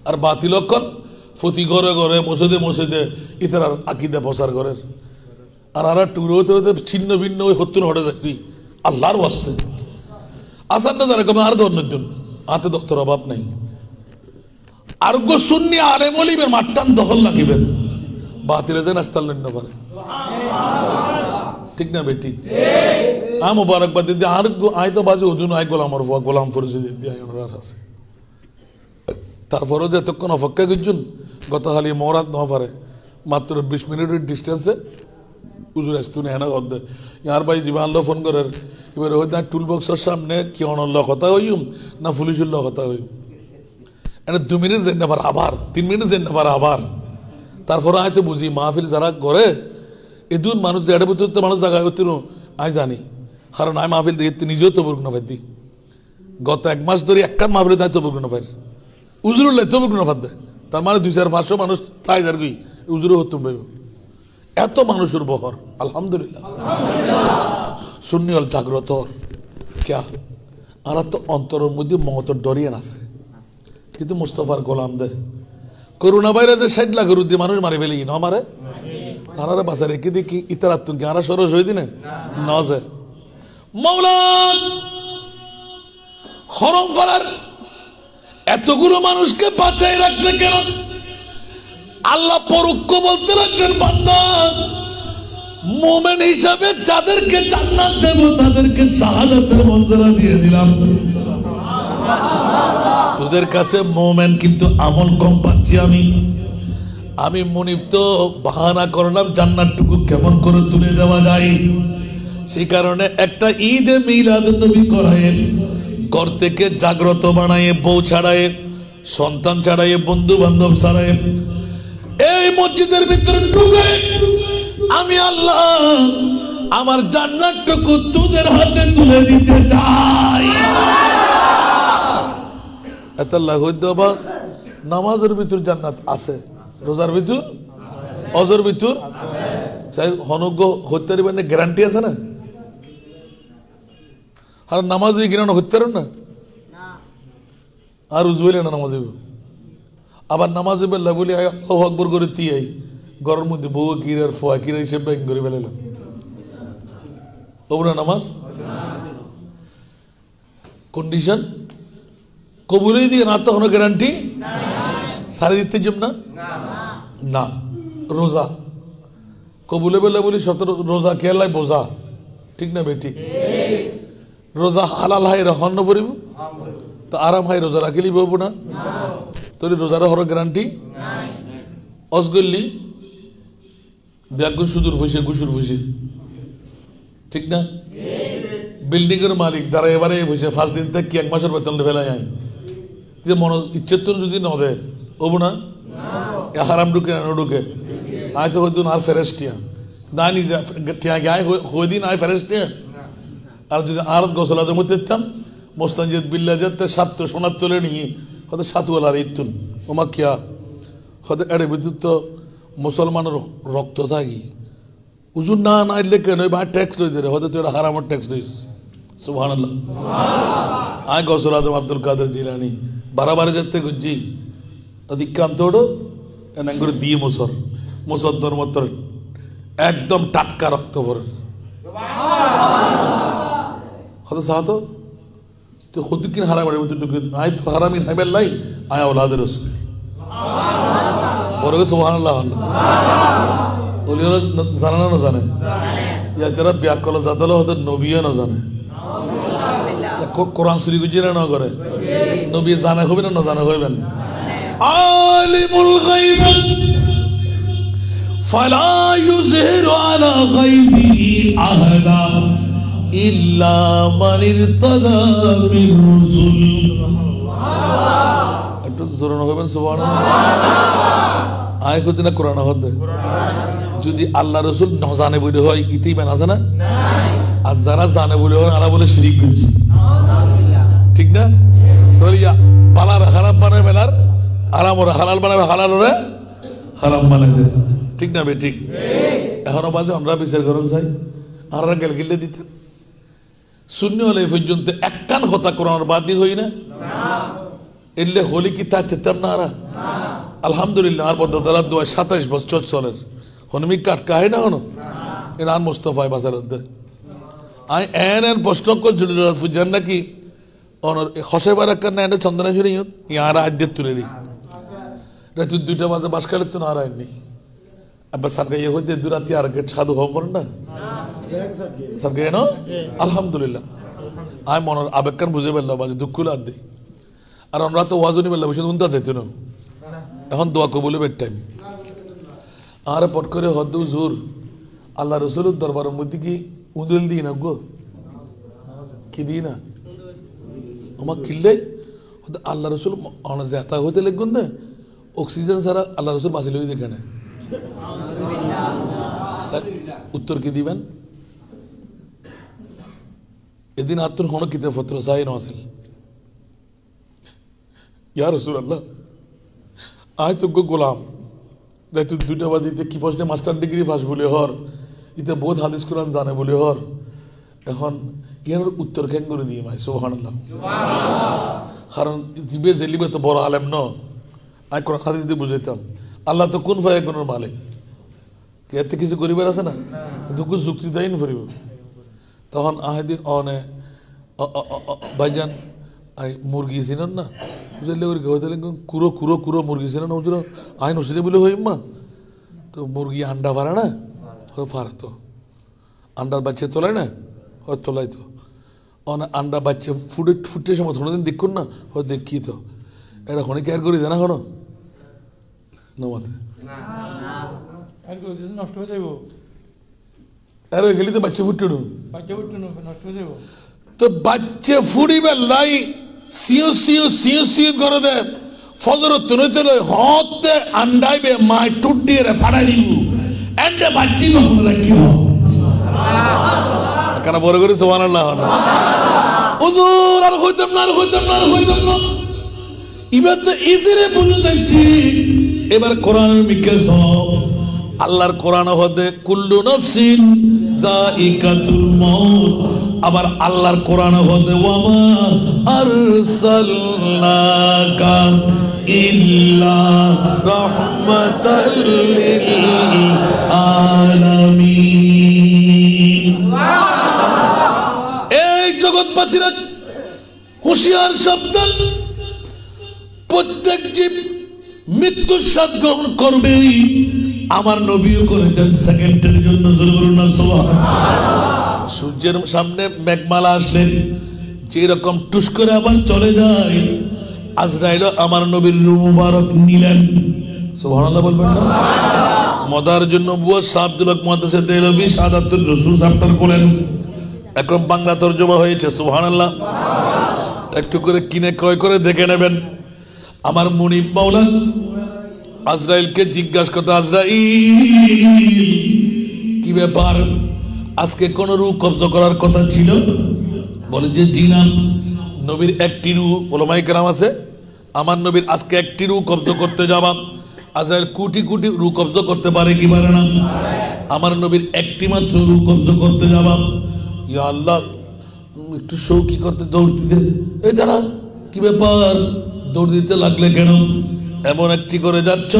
আর বাতিলক্ষণ ফতি ঘরে ঘরে মসজিদে মসজিদে ইতার আকিদা প্রচার করে আর আর টুরো হতে ছিন্ন ভিন্ন ওই হত্যুন হটে যাবি আল্লাহর ওয়াস্তে আসান না যারা আর ধর্মের জন্য হাতে দক্তর অভাব নাই আরোগ্য সুন্নি আলেম ওলিমের মাঠটান দখল লাগিবেন বাতিলে যেন আস্তাল না পারে ঠিক না বেটি মোবারকবাদ দিদি আরোগ্য আয় তো বাজে ওদিন আয় গোলামর গোলাম ফরিদ আছে তারপরেও যে এতক্ষণ অপেক্ষা করছেন গতকালি মরাত ন পারে মাত্র 20 মিনিটের ডিস্টেন্সে উজুর আসতো না হেনা গদ্দে ইয়ার ভাই জীবন আল্লাহ ফোন করার এবার ওই না টুল বক্সের সামনে কি অনল্য কথা হইম না পুলিশের কথা হইম এটা 2 মিনিট যেন পারে আবার 3 মিনিট যেন পারে আবার তারপরে হয়তো বুঝি মাহফিল যারা করে এদুন মানুষ যে ভিতরে মানুষ জায়গায় হতো আমি জানি কারণ আমি মাহফিল দেখে নিজেও তো বলবো না ভাই গত 1 মাস ধরে একখান মাহফিলে তাই তো বলবো না ভাই উজুরুল্লাহ তো বলবো না ভাত দেয় তার মানে 200-500 মানুষ তাই যার গই উজুরও হতো ভাই এত মানুষের বহর আলহামদুলিল্লাহ সুন্নি হল জাগ্রত ক্যা আর তো অন্তরের মধ্যে মমতার ডরিয়ান আছে কিন্তু মুস্তফার গোলাম দে করোনা ভাইরাসে 60 লাখ রুদি মানুষ মারি ফেলি ন মারে তারা বাসা রেখে দেখি ইতারাতুন কি আরা সরস হয়ে দিনে নজে মৌলা হরম করার এতগুলো মানুষকে বাঁচাই রাখবে কেন আল্লাহ পরোক্ষ বলতে রাখবেন বান্দা মুমিন হিসাবে যাদেরকে জান্নাত দেব তাদেরকে শাহাদাতের মর্যাদা দিয়ে দিলাম তোদের কাছে মুমিন কিন্তু আমল কম পাচ্ছি আমি মনিব তো বাহানা করলাম জান্নাতটুকু কেমন করে তুলে দেওয়া যায় সেই কারণে একটা ঈদে মিলাদুন নবী করায় ঘর থেকে জাগ্রত বানায় বউ ছাড়ায় সন্তান ছাড়ায় বন্ধু বান্ধব ছাড়ায় এই মসজিদের ভিতরে ঢুকে আমি আল্লাহ আমার জান্নাতটুকু তোদের হাতে তুলে দিতে চাই এত লাগবে বাবা নামাজের ভিতর জান্নাত আছে রোজার ভিতর অজর ভিতর চাই হনজ্ঞ হত্যা দিবেন গ্যারান্টি আছে না আর নামাজ কিনা হত্যা না আর উজবইলে না নামাজ আবার নামাজ বেল্লা বলি আকবর করে তিয়াই ঘরের মধ্যে বউ কির আর ফোয়া কির হিসেবে ব্যাং করে ফেলালাম তবু না নামাজ কন্ডিশন কবুলই দিয়ে না তো কোনো গ্যারান্টি সারি দিতে জম না না রোজা কবুলে বেলা বলি 17 রোজা খেয়ালাই বোঝা ঠিক না বেটি রোজা হালাল হাই রহন পড়িব তো আরাম হাই রোজা রাখিলি বলবো না তোর রোজার হর গ্যারান্টি অসগল্লি ব্যাগুর সুদূর বসে গুসুর বসে ঠিক না বিল্ডিং এর মালিক দ্বারা এবারে বসে 5 দিন থেকে 1 মাসের বেতন ফেলাই আই যে মন ইচ্ছে তো যদি না দেয় হবো না হারাম ঢুকে না ঢুকে আয় তো হইতো আর ফেরেস্টিয়া না নিজে গায়ে হইদিন আয় ফেরেস্টিয়া আর যদি আর গোসলাদের মধ্যে দিতাম মোস্তানজিদ বিল্লা যেতে 7 সোনার তুলে নিয়ে হয়তো 7 আর ইতুন ওমা কিয়া হয়তো এর বিদ্যুৎ তো মুসলমানের রক্ত থাকি উজুর না নাইলে কেন বা ট্যাক্স লই দে হয়তো তুই হারামের ট্যাক্স দিস সুবহানাল্লাহ আয় গৌসুল আজম আব্দুল কাদের জিলানি বারাবারে যেতে গুজি অধিকান্তোড়ো এনাঙ্গুর দিয়ে মুসর ধর্মত্র একদম টাটকা রক্ত ভরে হয়তো সাহাতো তুই খুদ কিন হারামের আয় হারামিন হাইবেল লাই আয় ওলাদের রসুল বড় সুবহানাল্লাহ ওলিরা জানে না জানে ইয়া যারা ব্যাকল জাতল হয়তো নবীও না জানে কোরআন চুরি গুজিয়ে না করে নবী জানে হইবেন না জানে হইবেন আলিমুল গায়ব ফালা ইউযহিরু আলা গায়বিহি আহাদা ইল্লা মান ইরতাদা মির রাসূল একটু জোরে হইবেন সুবহানাল্লাহ আয় কত না কোরআন হদে যদি আল্লাহ রাসূল না জানে বলে হয় ইতেই বানা জানা আর যারা জানে বলে হয় আরা বলে শিরিক করছে ঠিক না তাহলে পালার খারাপ বানায় বেলার আরাম ওরা হালাল বানাবে হালাল ওরা হারাম বানায় দেয় ঠিক না বে ঠিক এখনো বাজে আমরা বিচার করেন চাই আর গেল গিলে দিতেন শূন্য হলে পর্যন্ত একখান কথা কোরআনের বাদই হই না এলে হলি কি তা চেতাম না আরা আলহামদুলিল্লাহ আর বদার দোয়া 27 বছর চলের হনমি কাট কাহে না হনো এনার মুস্তফায় বাজার আই এন প্রশ্ন করছিল ফুজান নাকি অনর খসে বারাকার না এনে চন্দনেশ্বরী ইয়ার আদ্যে তুলে দি রাত 2টা বাজে বাস কাটে তো না রায়নি আবার সারগাইয়ে হইতে দুরাতি আর গেট সাধু হওয়া করেন না সারগাইয়ে না আলহামদুলিল্লাহ আমি মনের আবেগকান বুঝে পেলাম বাজে দুঃখ লাগ দিই আর আমরা তো ওয়াজনি পেলাম বসে উনতা যেত না এখন দোয়া কবুলে বেড টাইম আর পট করে হদ্দ জোর আল্লাহ রসুলের দরবারের মধ্যে কি উন্দুল দিই না গো কি দিই না আমার কিনলে আল্লাহ রসুল জেতা হইতে লিখুন না অক্সিজেন ছাড়া আল্লাহ রসুল বাঁচিল দেখে না উত্তর কি দিবেন এদিন আত্মর হন কিতাব পত্র চাই নছিল ইয়া রসুল আল্লাহ আয় তো গোলাম রাত 2টা বাজিতে কি প্রশ্নে মাস্টার ডিগ্রি পাস বলে হর ইতে বহুত হাদিস কোরআন জানে বলে হর এখন ইয়ার উত্তর কেন করে দিয়ে মাই সুবহানাল্লাহ কারণ জিবে জেলিবে তো বড় আলেম ন আয় কোরআন হাদিস দিয়ে বুঝাইতাম আল্লাহ তো কোন ফায় কোন মালিক কে এত কিছু করিবার আছে না দুঃখ যুক্তি দেয় না ফরিব তখন আহেদিন অনে ভাইজান মুরগি ছিলেন না বুঝলে ওর গাঁয়ে দিলেন কুরো কুরো কুরো মুরগি ছিলেন না বুঝলো আইন ওষুধে বলে হই মা তো মুরগি আন্ডা পারে না হয় ফারতো আন্ডার বাচ্চা তোলায় না হয় তোলাই তো আন্ডা বাচ্চা ফুটের সময় থোড়া দিন দেখুন না হয় দেখি তো এটা হনে কেয়ার করি দেয় না হনো নমাতে নষ্ট হয়ে যাবো আরে গেলি তো বাচ্চা ফুটে নষ্ট হয়ে যাবো তো বাচ্চা ফুড়িবে লাই সিও সিও সিও সিও করে দে ফজর তুনতে লই হতে আন্ডাইবে মাই টুটিয়ে রে ফাড়াই দিব এন্ডে বাচ্চি মন রাখিও কেন বড় করে সুবহানাল্লাহ হুজুর আর হইতাম না এবার তো ইজিরে বলে দিছি এবার কোরআনের মিকেছ আল্লাহর কোরআন হতে কুল্লু নাফসিন দাইকাতুল মাউত আবার আল্লাহর কোরআন হতে ওয়ামা আরসালনাকা ইল্লা রাহমাতাল লিল আলামিন এই জগৎবাসীরা হুঁশিয়ার সাবধান প্রত্যেক জীব মৃত্যুর স্বাদ গ্রহণ করবেই আমার নবীও করেছেন সেকেন্ডের জন্য সূর্যের সামনে মেঘমালা আসলেন যেরকম টুস করে আবার চলে যায় আজরাইল আমার নবীর রূহ মুবারক নিলেন সুবহানাল্লাহ বলবেন না মদার জন্য বুয়া আব্দুল হক মুহাদ্দিসে দেহলভী শাহাদাতুর রাসূল চ্যাপ্টার করেন এখন বাংলা তরজমা হয়েছে সুবহানাল্লাহ একটু করে কিনে ক্রয় করে দেখে নেবেন আমার মুনিব মাওলা আজরাইলকে জিজ্ঞাসা করতে আজরাইল কি ব্যাপার আজকে কোন রূহ কব্জ করার কথা ছিল বলে যে জি না নবীর একটি রূহ ওলামায়ে কেরাম আছে আমার নবীর আজকে একটি রূহ কব্জ করতে যাবা আজরাইল কোটি কোটি রূহ কব্জ করতে পারে কি পারে না আমার নবীর একটি মাত্র রূহ কব্জ করতে যাবা ইয়া আল্লাহ একটু শৌকি করতে দৌড় দিতে এই দাঁড়া কি ব্যাপার দৌড় দিতে লাগলে কেন এমন একটি করে যাচ্ছ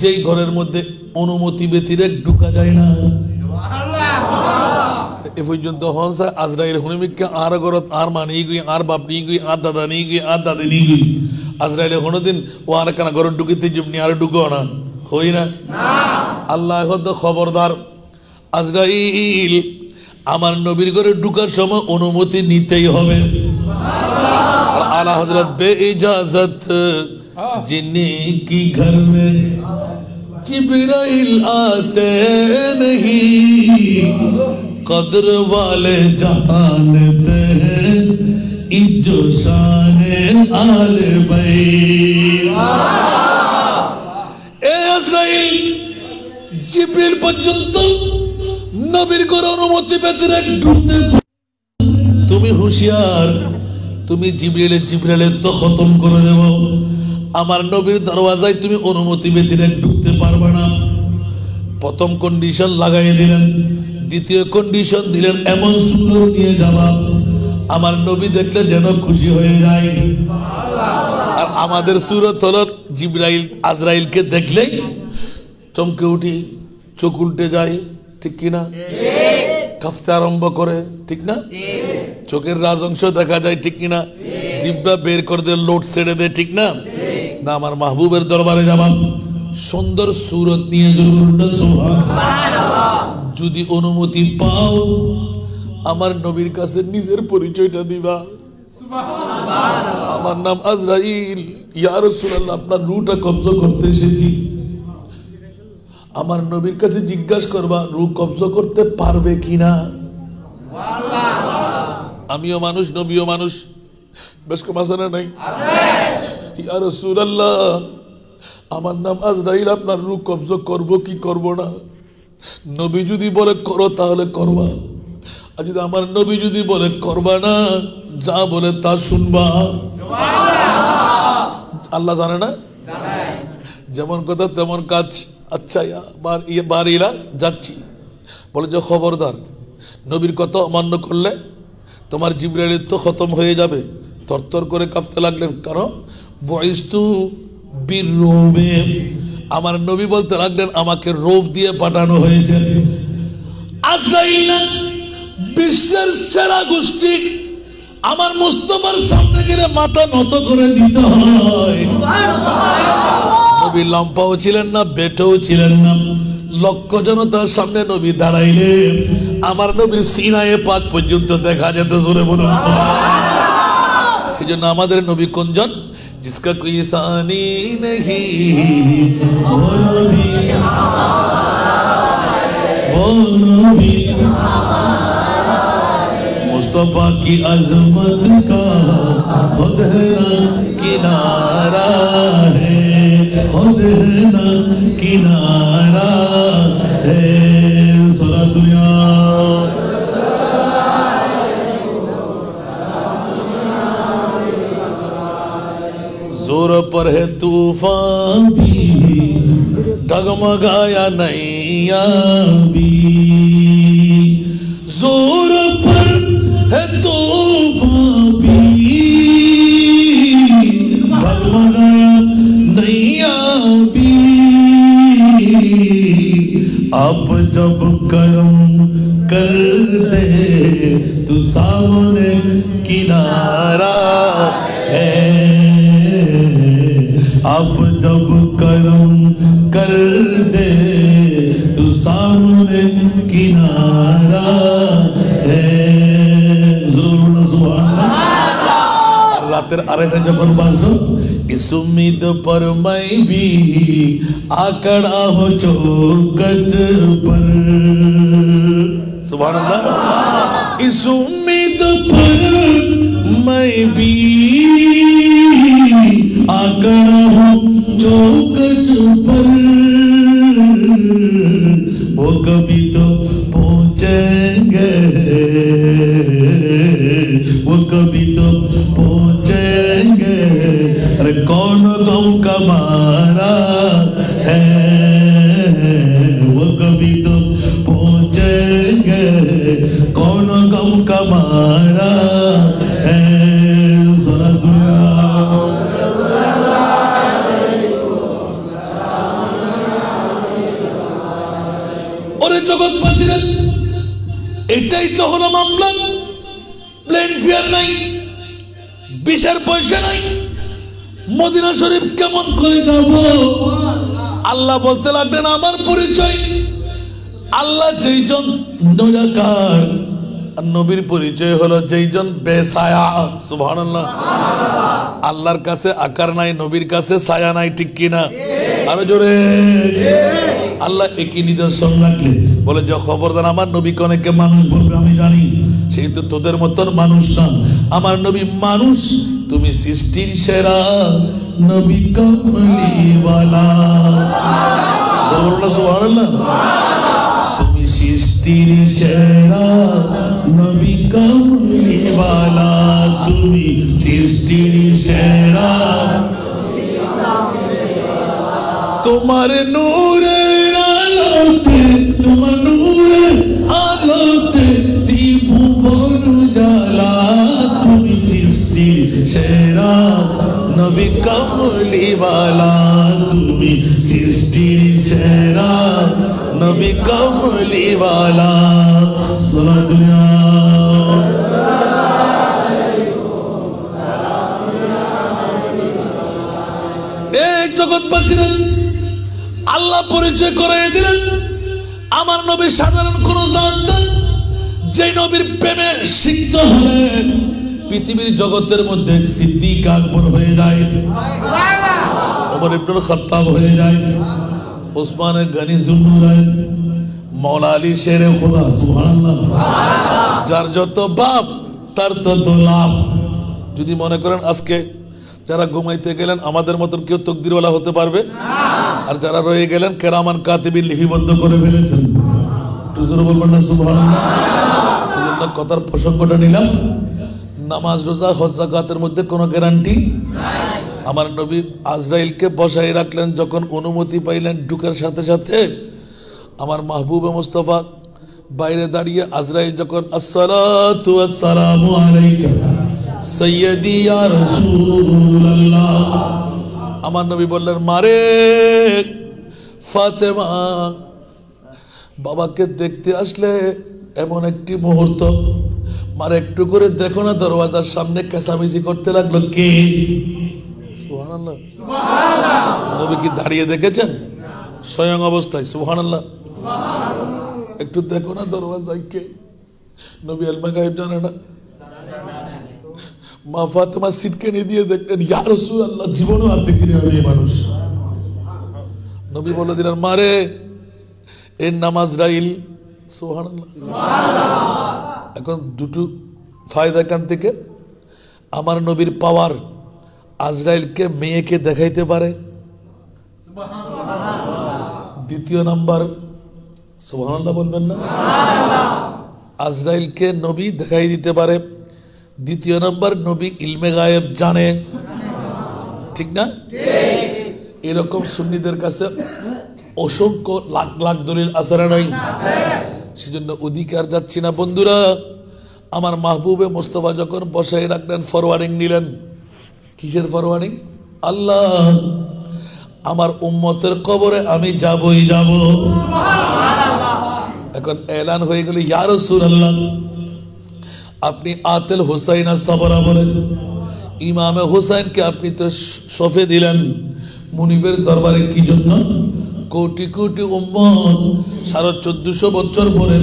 যেই ঘরের মধ্যে অনুমতি ব্যতিরেক ঢুকা যায় না এ পর্যন্ত হনসা আজরাইল হুনিমিককে আর গরত আর মা নিয়ে গই আর বাপ নিয়ে গই আর দাদা নিয়ে গই আর দাদি নিয়ে গই আজরাইলে কোনোদিন ও আর কানা ঘর ঢুকিতে জুমনি আর ঢুকো না হই না আল্লাহ হদ খবরদার আজরাইল আমার নবীর ঘরে ঢুকার সময় অনুমতি নিতেই হবে আলা হযরত বে ইজাজত जिन्नी की घर में जिब्राइल आते नहीं कदर वाले जानते हैं इज्जो शाने आले बैत ए আজরাইল জিবরিল পর্যন্ত নবীর ঘরে অনুমতি পেতে ঢুকতে তুমি হুঁশিয়ার তুমি জিবরাইলের তো খতম করে দেব আমার নবীর দরওয়াজায় তুমি অনুমতি ব্যতিরেক ঢুকতে পারবে না প্রথম কন্ডিশন লাগাই দিলেন দ্বিতীয় কন্ডিশন দিলেন এমন সুরত নিয়ে যাবা আমার নবী দেখলে যেন খুশি হয়ে যায় আর আমাদের সুরত হলো জিবরাইল আজরাইলকে দেখলেই চমকে উঠি চোখ উল্টে যায় ঠিক কিনা কাঁপতে আরম্ভ করে ঠিক না চোখের রাজংশ দেখা যায় ঠিক কিনা জিহ্বা বের করে দিয়ে লোট ছেড়ে দেয় ঠিক না না আমার মাহবুবের দরবারে যাবা সুন্দর সুরত নিয়ে যদি অনুমতি পাও আমার নবীর কাছে নিজের পরিচয়টা দিবা আমার নাম আজরাইল ইয়া রাসূলুল্লাহ আপনার রূহটা কবজ করতে এসেছি আমার নবীর কাছে জিজ্ঞাসা করবা রূহ কবজ করতে পারবে কিনা আমিও মানুষ নবীও মানুষ বেশ কম আছে না নাই ইয়া রাসূলুল্লাহ আমার নাম আজরাইল আপনার রূহ কবজ করব কি করব না নবী যদি বলে করো তাহলে করবা আর যদি আমার নবী যদি বলে করবা না যা বলে তা শুনবা আল্লাহ জানে না যেমন কথা তেমন কাজ আচ্ছা বাড়িরা যাচ্ছি বলে যে খবরদার নবীর কথা অমান্য করলে তোমার জিবরাইল তো খতম হয়ে যাবে তরতর করে কাঁপতে লাগলেন কারণ বয়স্তু বীর রোবে আমার নবী বলতে লাগলেন আমাকে রোব দিয়ে পাঠানো হয়েছে আজরাইল বিশ্বের সেরা গোষ্ঠী আমার মুস্তাফার সামনে গেলে মাথা নত করে দিতে হয় নবী লম্পাও ছিলেন না বেটেও ছিলেন না লক্ষ জনতার সামনে নবী দাঁড়াইলেন আমার নবীর সিনায়ে পাক পর্যন্ত দেখা যেত জোরে বলুন সেই জন্য আমাদের নবী কোনজন जिसका कोई तानी नहीं वो नबी मुस्तफा की अजमत का खुद ना किनारा है खुद ना किनारा है सारा दुनिया जोर पर है तूफान भी डगमगाया नैया भी जोर पर है तूफान भी डगमगाया नैया भी आप जब करम कर दे तू सामने किनारा है आप जब करम कर दे तो सामने किनारा है রাতের আড়াইটা যখন বাজলো इस उम्मीद पर मैं भी आकड़ा हो चौखट पर सुभान अल्लाह इस उम्मीद पर मैं भी आकड़ा हो चौखट पर वो कभी तो पहुंचेंगे वो कभी तो पहुंचेंगे अरे कौन गम का मारा है वो कभी तो पहुंचेंगे कौन गम का मारा है सारा दुनिया ওরে জগৎবাসীরা এটাই তো হলো মামলা প্লেন ফেয়ার নাই বিশার পয়সা নাই মদিনা শরীফ কেমন করে যাব আল্লাহ বলতে লাগলেন আমার পরিচয় আল্লাহ যেইজন নিরাকার আর নবীর পরিচয় হলো যেইজন বেছায়া সুবহানাল্লাহ আল্লাহর কাছে আকার নাই নবীর কাছে ছায়া নাই ঠিক কিনা আরো জোরে আল্লাহ একই নিদর্শন রাখলে বলে যে খবরদার আমার নবীকে অনেকে মানুষ বলবে আমি জানি সেই তো তোদের মতন মানুষ না আমার নবী মানুষ তুমি সৃষ্টির সেরা নবী কমলিওয়ালা সুবহানাল্লাহ তুমি সৃষ্টির সেরা নবী কমলিওয়ালা তুমি সৃষ্টির সেরা তোমার নূরের আলোতে তোমার নূরের আলোতে ত্রিভুবন উজালা তুমি সৃষ্টির সেরা নবী কমলিওয়ালা তুমি সৃষ্টির সেরা নবী কমলিওয়ালা সারা দুনিয়া জগৎবাসীরা আল্লাহ পরিচয় করাই দিলেন আমার নবী সাধারণ কোন জাত না, যে নবীর প্রেমে সিক্ত হলে পৃথিবীর জগতের মধ্যে সিদ্দিক আকবর হয়ে যায়, ওমর ইবনুল খাত্তাব হয়ে যায়, ওসমান গনি জুন্নুরাইন, মওলা আলী শেরে খোদা, সুবহানাল্লাহ। যার যত বাপ তার তত লাভ। যদি মনে করেন আজকে যারা ঘুমাইতে গেলেন আমাদের মতন কেউ তকদিরওয়ালা হতে পারবে, আর যারা রয়ে গেলেন কেরামান কাতিবিন লিপিবদ্ধ করে ফেলেছেন, জোরে বলবেন না সুবহানাল্লাহ। সেজন্য কথার প্রসঙ্গটা নিলাম, নামাজ রোজা হজ যাকাতের মধ্যে কোনো গ্যারান্টি নাই। আমার নবী আজরাইলকে বসাই রাখলেন, যখন অনুমতি পাইলেন ঢুকার সাথে সাথে আমার মাহবুবে মুস্তাফা বাইরে দাঁড়িয়ে আজরাইল যখন আসসালাতু ওয়াসসালামু আলাইকা সাইয়্যিদি ইয়া রাসূলুল্লাহ, আমার নবী বললেন মারে ফাতেমা, বাবাকে দেখতে আসলে এমন একটি মুহূর্ত, মারে একটু করে দেখো না। দরওয়াজার সামনে কেঁচামেচি করতে লাগলো কে? সুবহানাল্লাহ। নবী কি দাঁড়িয়ে দেখেছেন? স্বয়ং অবস্থায়। সুবহানাল্লাহ। একটু দেখো না দরওয়াজায় কে? নবী ইলমে গায়েব জানে না? মা ফাতেমা সিটকেনি দিয়ে দেখলেন ইয়া রাসূলুল্লাহ, জীবনও আর দেখিনি এই মানুষ। নবী বলে দিলেন মারে এর নাম আজরাইল। সুবহানাল্লাহ। এখন দুটো ফায়দা এখান থেকে, আমার নবীর পাওয়ার আজরাইলকে মেয়েকে দেখাইতে পারে। দ্বিতীয় নাম্বার, সুবহানাল্লাহ বলবেন না? আজরাইলকে নবী দেখাই দিতে পারে। দ্বিতীয় নাম্বার, নবী ইলমে গায়েব জানে, ঠিক না? এরকম সুন্নিদের কাছে অসংখ্য লাখ লাখ দলিল আছে না নাই? সেজন্য অধিকার যাচ্ছি না বন্ধুরা। আমার মাহবুবে মুস্তাফা যখন বসাই রাখলেন, ফরওয়ার্ডিং নিলেন। কিসের ফরওয়ার্ডিং? আল্লাহ আমার উম্মতের কবরে আমি যাবই যাব। এখন এলান হয়ে গেল ইয়া রাসূলুল্লাহ, আপনি আতেল হুসাইন সাবরা বলেন, ইমামে হুসাইনকে আপনি তো সফে দিলেন মুনিবের দরবারে কি জন্য? কোটি কোটি উম্মত 1450 বছর পরে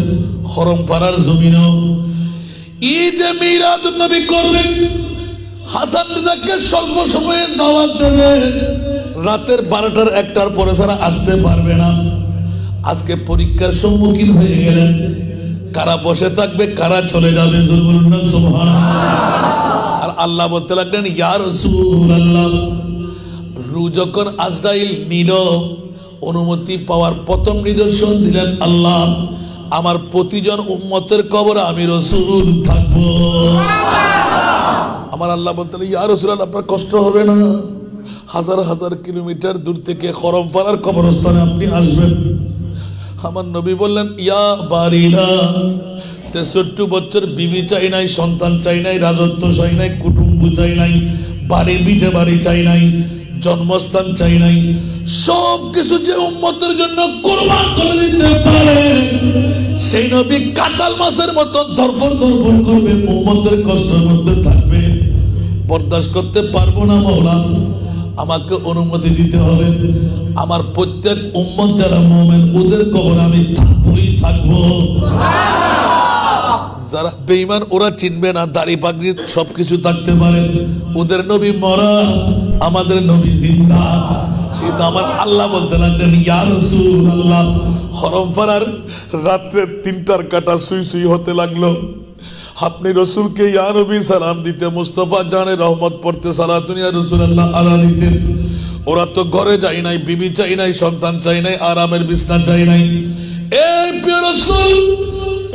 হরম পাড়ার জমিন ঈদে মিলাদুন নবী করবেন। হাসান রেজাকে স্বল্প সময়ে দাওয়াত দেবে, রাতের 12টার 1টার পরে ছাড়া আসতে পারবে না। আজকে পরীক্ষার সম্মুখীন হয়ে গেলেন, কারা বসে থাকবে, কারা চলে যাবে, জোরে বলুন না সুবহানাল্লাহ। আর আল্লাহ বলতে লাগলেন ইয়া রাসূলুল্লাহ, রূহ যখন আজরাইল নিল, অনুমতি পাওয়ার প্রথম নিদর্শন দিলেন আল্লাহ, আমার প্রতিজন উম্মতের কবরে আমি রাসূল থাকবো। আমার আল্লাহ বলতেন ইয়া রাসূলুল্লাহ, আপনার কষ্ট হবে না, হাজার হাজার কিলোমিটার দূর থেকে হরম পাড়ার কবরস্থানে আপনি আসবেন। আমার নবী বললেন ইয়া বারিলা, 63 বছর বিবি চাই নাই, সন্তান চাই নাই, রাজত্ব চাই নাই, কুটুম্ব চাই নাই, বাড়ি বিটে বাড়ি চাই নাই, জন্মস্থান চাই নাই, সব কিছু যে উম্মতের জন্য কুরবান করে দিতে পারে, সেই নবী কাঁঠাল মাছের মতো ধরফর ধরফর করবে, উম্মতের কষ্টের মধ্যে থাকবে, বরদাস্ত করতে পারবো না মাওলা, আমাকে অনুমতি দিতে হবে। আমার প্রত্যেক উম্মত যারা মুমিন, ওদের কবর আমি থাকবই থাকবো। যারা বেঈমান ওরা চিনবে না, দাড়ি পাগড়ি সবকিছু থাকতে পারে, ওদের নবী মরা, আমাদের নবী জিন্দা। সেটা আমার আল্লাহ বলতে লাগলেন ইয়া রাসূলুল্লাহ, হরম পাড়ার রাত্রে 3টার কাটা সুই সুই হতে লাগলো, আপনি রসুলকে ইয়া নবী সালাম দিতে, মুস্তাফা জানে রহমত পড়তে, সালাতুন ইয়া রাসূলুল্লাহ আলা দিতে। ওরা তো ঘরে যাই নাই, বিবি চাই নাই, সন্তান চাই নাই, আরামের বিছনা চাই নাই। এই প্রিয় রাসূল,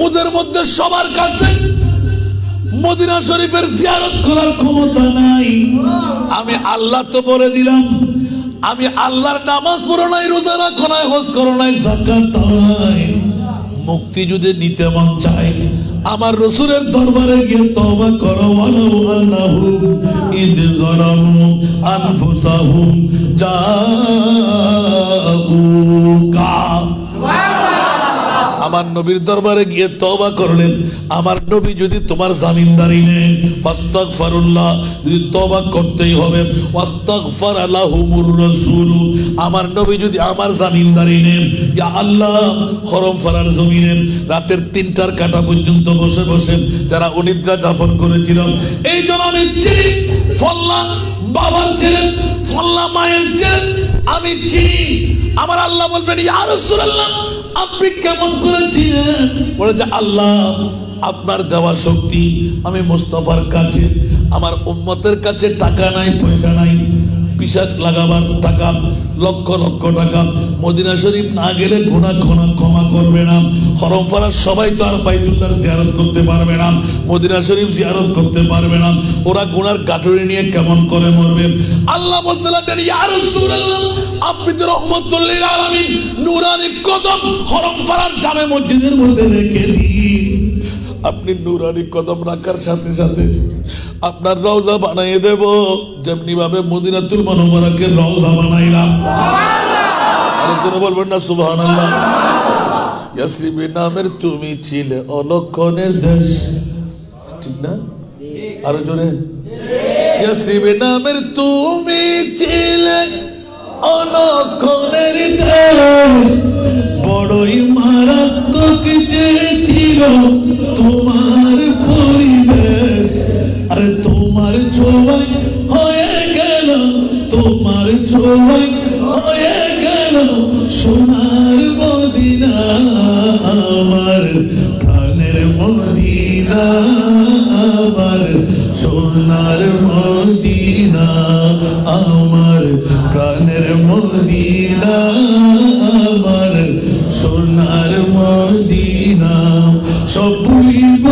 ওদের মধ্যে সবার কাছে মদিনা শরীফের জিয়ারত করার ক্ষমতা নাই। আমি আল্লাহ তো বলে দিলাম, আমি আল্লাহর নামাজ পড়ো নাই, রোজা রাখো নাই, হজ করো নাই, যাকাত দাও নাই। মুক্তি যদি নিতে মন চায়, আমার রাসূলের দরবারে গিয়ে তওবা করো। ওয়ালাউ আন্নাহুম ইয যালামু আনফুসাহুম জাউকা। সুবহানাল্লাহ। আমার নবীর দরবারে গিয়ে তওবা করলেন, আমার নবী যদি তোমার জামিনদারি নেন, ফাস্তাগফিরুল্লাহ, যদি তওবা করতেই হবে, ওয়াস্তাগফার লাহুমুর রাসূল, আমার নবী যদি আমার জামিনদারি নেন, ইয়া আল্লাহ হরম ফারার জমিনে রাতের 3টার কাটা পর্যন্ত বসে বসে যারা অনিদ্রা যাপন করেছিল, এই জন্য আমি চিনি ফল্লা বাবার ছিলেন, ফল্লা মায়ের ছিলেন, আমি চিনি। আমার আল্লাহ বলবেন, ইয়া রাসূলুল্লাহ আপনি কেমন করেছিলেন? বলে যে আল্লাহ আপনার দেওয়া শক্তি, আমি মুস্তাফার কাছে, আমার উম্মতের কাছে টাকা নাই, পয়সা নাই, পিশাচ লাগাবার টাকা লক্ষ লক্ষ টাকা, মদিনা শরীফ না গেলে গুনাহ ক্ষমা করবে না, হরম ফারাজ সবাই তো আর বাইতুল্লাহর জিয়ারত করতে পারবে না, মদিনা শরীফ জিয়ারত করতে পারবে না, ওরা গুনার গাঠুরি নিয়ে কেমন করে মরবে? আল্লাহ বলতে লাগলেন, ইয়া রাসূলুল্লাহ আপনি তো রহমতুল লিল আলামিন, নূরানি কদম হরম ফারাজ জামে মসজিদের মধ্যে রেখে দিন। আপনি নূরানি কদম রাখার সাথে সাথে আপনার রওজা বানিয়ে দেব, যেমনি ভাবে মদিনাতুল মুনাওয়ারাকে রওজা বানাইলাম। আরেকজন বলবেন না সুবহানাল্লাহ? ইয়াসরিব নামের তুমি ছিলে অলক্ষণের দেশ, ঠিক না? আরো জোরে, ইয়াসরিব নামের তুমি ছিলে অলক্ষণের দেশ, বড়ই মারাত্মক যে ছিল তোমার পরিবেশ, আরে তোমার ছোঁয়ায় হয়ে গেল, তোমার ছোঁয়ায় হয়ে গেল সোনার মদিনা, আমার প্রাণের মদিনা, আমার সোনার মদিনা, আমার প্রাণের মদিনা, আমার সোনার মদিনা। সব ভুলিব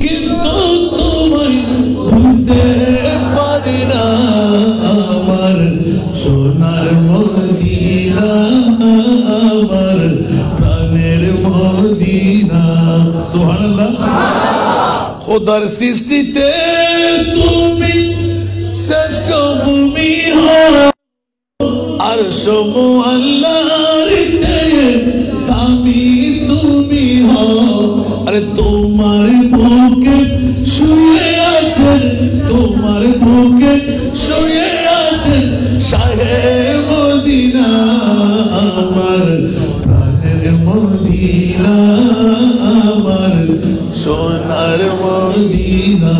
কিন্তু তোমায় ভুলতে পারি না, আমার সোনার মদিনা, আমার প্রাণের মদিনা। সুবহানাল্লাহ। খোদার সৃষ্টিতে তুমি শ্রেষ্ঠ ভূমি হও, আর সমু আল্লাহর চেয়ে দামি তুমি হও, আরে তোমার বুকে শুয়ে আছেন, তোমার বুকে শুয়ে আছেন শাহে মদিনা, আমার প্রাণের মদিনা, আমার সোনার মদিনা।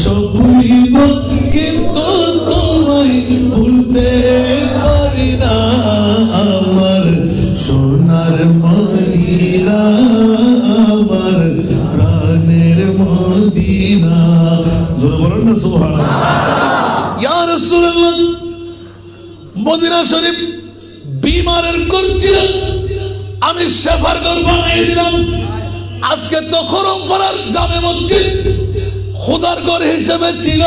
সব ভুলিব কিন্তু তোমায় ভুলতে পারি না, আমার সোনার মদিনা, আমার প্রাণের মদিনা। জোরে বলেন না সুবহানাল্লাহ। ইয়া রাসূলুল্লাহ মদিনা শরীফ বিমারের করছিলেন, আমি শেফার ঘর বানিয়ে দিলাম। আজকে তো হরম ফারার জামে মসজিদ খোদার ঘর হিসেবে ছিল,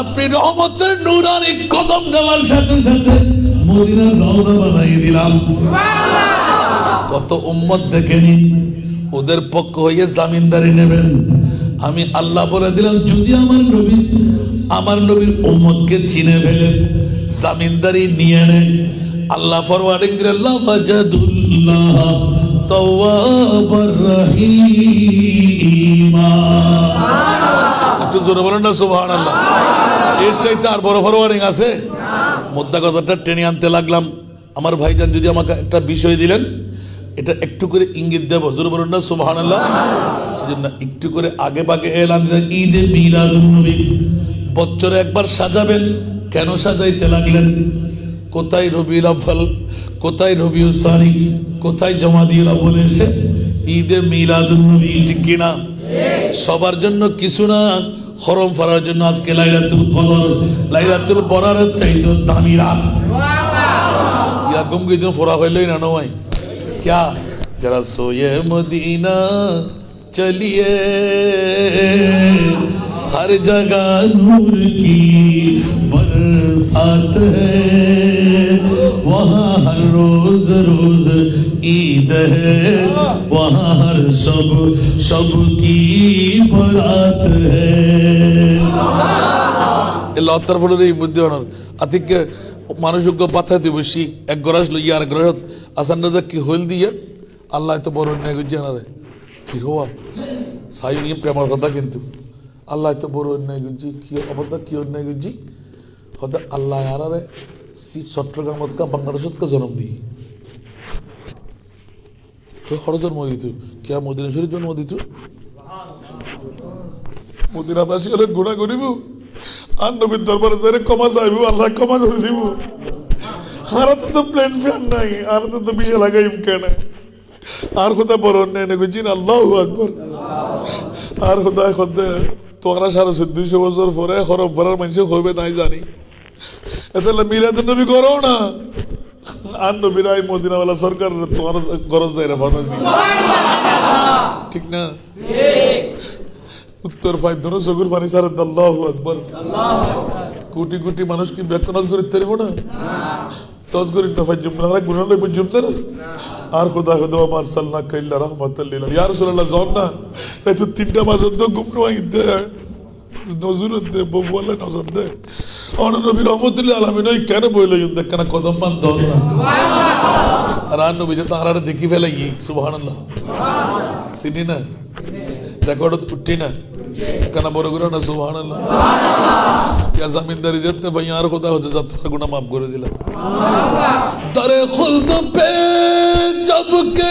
আপনি রহমতের নূরানি কদম দেওয়ার সাথে সাথে মদিনার রওজা বানিয়ে দিলাম। কত উম্মত দেখেনি, ওদের পক্ষ হয়ে জামিনদারি নেবেন। আমি আল্লাহ বলে দিলাম, যদি আমার নবীর উম্মতকে চিনে ফেলে জামিনদারি নিয়ে নেয়, আল্লাহ ফরওয়ার্ডিং দিলেন, লাফাজাদুল্লাহ তাওয়াবার রহিমা। একটু জোরে বলেন না সুবহানাল্লাহ। এর চাইতে আর বড় ফরওয়ার্ডিং আছে? মুদ্রা কথাটা টেনে আনতে লাগলাম। আমার ভাইজান যদি আমাকে একটা বিষয় দিলেন, এটা একটু করে ইঙ্গিত দেব, জোরে বলেন না সুবহানাল্লাহ। সেজন্য একটু করে আগে বাগে এলান দিলেন, ঈদে মিলাদুন নবী বছরে একবার সাজাবেন। কেন সাজাইতে লাগলেন? কোথায় রবিউল আউয়াল, কোথায় রবিউল সানি, কোথায় জমাদিউল আউয়াল এসে ঈদে মিলাদুন নবী, ঠিক কিনা? সবার জন্য কিছু না, হরম ফারার জন্য আজকে লাইলাতুল কদর, লাইলাতুল বরারের চাইতে দামি রাত। ইয়া গুমকি দিন ফোরা হইলই না নয় क्या? जरा सोए मदीना चलिए, हर जगह नूर की बरसात है, वहाँ हर रोज रोज ईद है, वहाँ हर शब की बारात है। আল্লাহর তরফ থেকে এই বুদ্ধিমান আতিকে মানুষকে পাঠাতে বসি এক গরাস লইয়া আর গরাস আসান রাজা কি হইল দিয়ে আল্লাহ তো বড় অন্যায় করছি আনারে কি হওয়া সাই নিয়ে প্রেমার কথা কিন্তু আল্লাহ তো বড় অন্যায় করছি কি অবদা কি অন্যায় করছি হতে আল্লাহ আনারে চট্টগ্রামত কা বাংলাদেশত কা জন্ম দিই তো হর জন্ম দিত কে মদিনেশ্বরীর জন্ম দিত মদিনাবাসী হলে গুণা করিব আর নবীর দরবারে যারে ক্ষমা চাইব আল্লাহ ক্ষমা করে দিব হারাতে তো প্লেন ফ্যান নাই আর তো বিয়ে লাগাই কেন আর খোদা বড় অন্যায় না করছি আল্লাহু আকবার আর খোদা খোদা তোমরা 1450 বছর পরে হরফ ভরার মানুষ হবে নাই জানি এতে মিলাদুন নবী করো না আর নবীরাই মদিনাওয়ালা সরকার তোমার গরজ যায় না ফরমাস ঠিক না উত্তর পাই ধরো চকুর পানি সার আল্লাহু আকবার কোটি কোটি মানুষ কি ব্যাখ্যা নজ করিতে পারবো না তজ করি নফাই জুমলা গুণা লইব জুমদার আর খোদা খোদা আমার সাল্লাহ কাইল্লা রহমাতাল লিল ইয়া রাসূলুল্লাহ জন না তাই তো তিনটা মাসের তো ঘুম নইতে নজরুল দে ববুয়ালা নজর দে আর নবী রহমাতুল্লাহ আলামিন ওই কেন বইল দেখ কেন কদম মান দল না সুবহানাল্লাহ আর নবী যে তারারে দেখি ফেলাই সুবহানাল্লাহ সিনি না রেকর্ড উঠি না কেন বড় গুলো না সুবহানাল্লাহ क्या जमींदारी जत्ते भाई यार खुदा हो जाता गुना माफ कर दिला दरे खुल्द पे जब के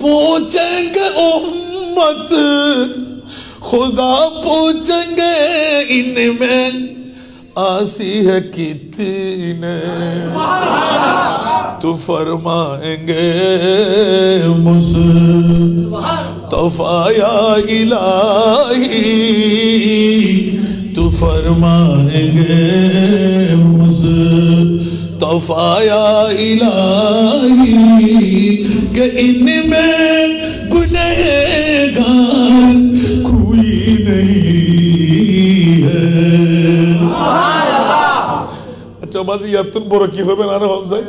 पूछेंगे उम्मत खुदा पूछेंगे इनमें आसी है कितने तो फरमाएंगे मुस्तफा या इलाही तो फरमाएंगे मुस्तफा या इलाही कि इनमें गुनहगार कोई नहीं है अच्छा बाजी यार तुम बोलो की हो बना रहे हो हमसे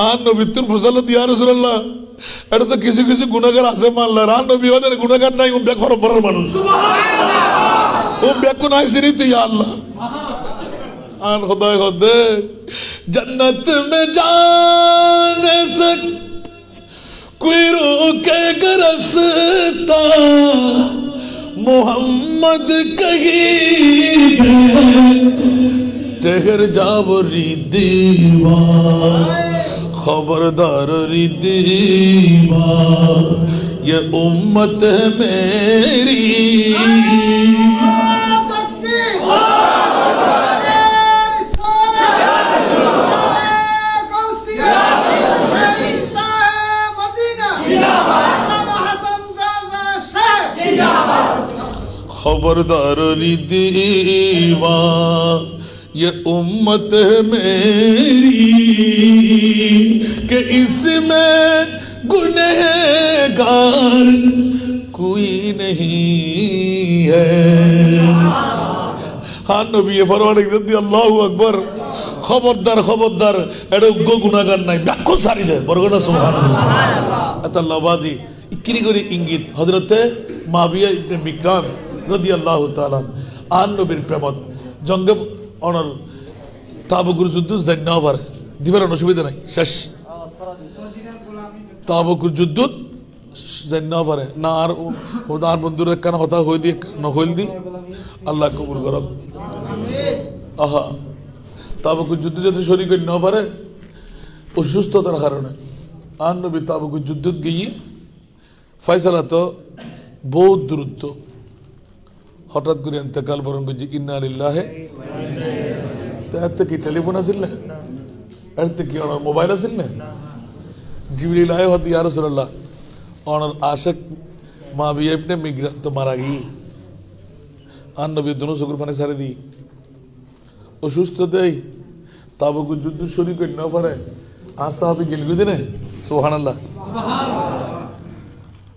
आन नबी तुम फुसल दिया रसूलुल्लाह এটা তো কিছু কিছু গুনাহগার আছে মানলা রান নবী ওদের গুনাহগার নাই উম্মে খরব বড় মানুষ সুবহানাল্লাহ উম্মে কো নাই সিনি তো ইয়া আল্লাহ আন খুদা খুদে जन्नत में जाने से कोई रोकेगा रास्ता मोहम्मद कहीं ठहर जाओ री दीवार खबरदार री दीवार ये उम्मत है मेरी खबरदार री दीवार ये उम्मत है मेरी कि इसमें गुनहगार कोई नहीं है हाँ नबी ये फरमान दिया अल्लाहु अकबर खबरदार खबरदार एडो गो गुनाहगार নাই ব্যাখ্যা সারি দেয় বরগনা সুবহানাল্লাহ আল্লাহ বাজি ইকিরি করে ইঙ্গিত হযরতে মাবিয়া ইবনে মিকরাম রাদিয়াল্লাহু তাআলা আন নবীর প্রেমত জঙ্গে অনর তাবুকুর যুদ্ধ জান্নাবার দিবার অসুবিধা নাই শেষ তাবুকুর যুদ্ধ জান্নাবারে না আর ওদার বন্ধুরা কেন হতা হই দিয়ে ন হইল দি আল্লাহ কবুল করুক আমিন আহা তাবুকুর যুদ্ধ যদি শরীক না পারে অসুস্থতার কারণে আন নবী তাবুকুর যুদ্ধ গিয়ে ফয়সালা তো বহুত দূরত্ব হঠাৎ করে ইন্তেকাল বরং করছি ইন্না লিল্লাহি কি টেলিফোন আছিল না এতে কি ওনার মোবাইল আছিল না জিবরিল আয়ে হত ইয়া রাসূলুল্লাহ ওনার আশিক মাবিয়া ইবনে মিকরাম তো মারা গই আন নবী দুনো চকুর পানি ছাড়ে দি অসুস্থ দেই তাবুকুর যুদ্ধ শরীক না পারে আর সাহাবী গেলগু দিনে সুবহানাল্লাহ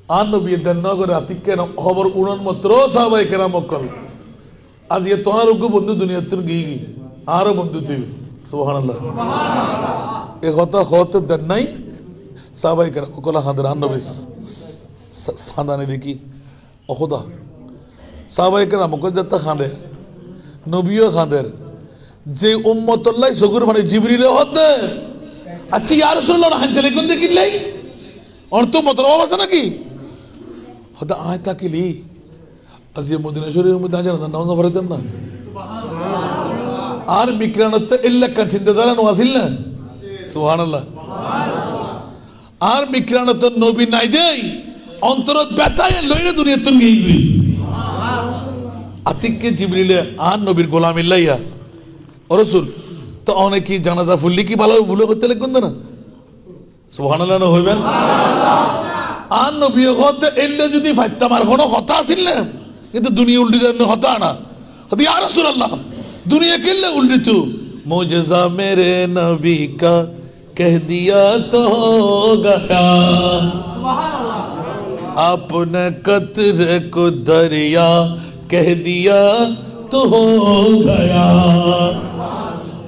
আর নবী দেন করে আতিকের খবর উড়ন মাত্র সাহাবায়ে কেরাম কল আজ এ তোনার উগ্র বন্ধু দুনিয়াতে গিয়ে আরো বন্ধু তুই সুবহানাল্লাহ সুবহানাল্লাহ এ কথা হতে দেন নাই সাহাবায়ে কেরাম কল হাদর আর নবী সাদানে দেখি অখুদা সাহাবায়ে কেরাম কল যত খাঁদে নবীও খাঁদের যে উম্মতুল্লাহ সগুর মানে জিবরিল হতে আচ্ছা ইয়া রাসূলুল্লাহ হানতে কোন দেখিলাই অন তো মতলব আছে নাকি হদা আয় তাকিলি আজিয়া মদিনা শরীফের মধ্যে জানা নামাজ পড়তেন না আর মিকরানত ইল্লা কান চিন্তাধারা নওয়াজিল না সুবহানাল্লাহ আর মিকরানত নবী নাই দেই অন্তরত বেতায় লইরে দুনিয়া তুম গই আতিককে জিবরিলে আর নবীর গোলাম ইল্লাইয়া ও রাসূল তো অনেকে জানাজা ফুললি কি ভালো ভুলে করতে লাগবেন না সুবহানাল্লাহ না হইবেন আর নবী হতে এলে যদি ফাইতা মার কোনো কথা আছিল না কিন্তু দুনিয়া উল্টি জন্য হতা না হতে ইয়া রাসূলুল্লাহ दुनिया के लिए उल्टी तू मुझजा मेरे नबी का कह दिया तो हो गया आपने कतरे को दरिया कह दिया तो हो गया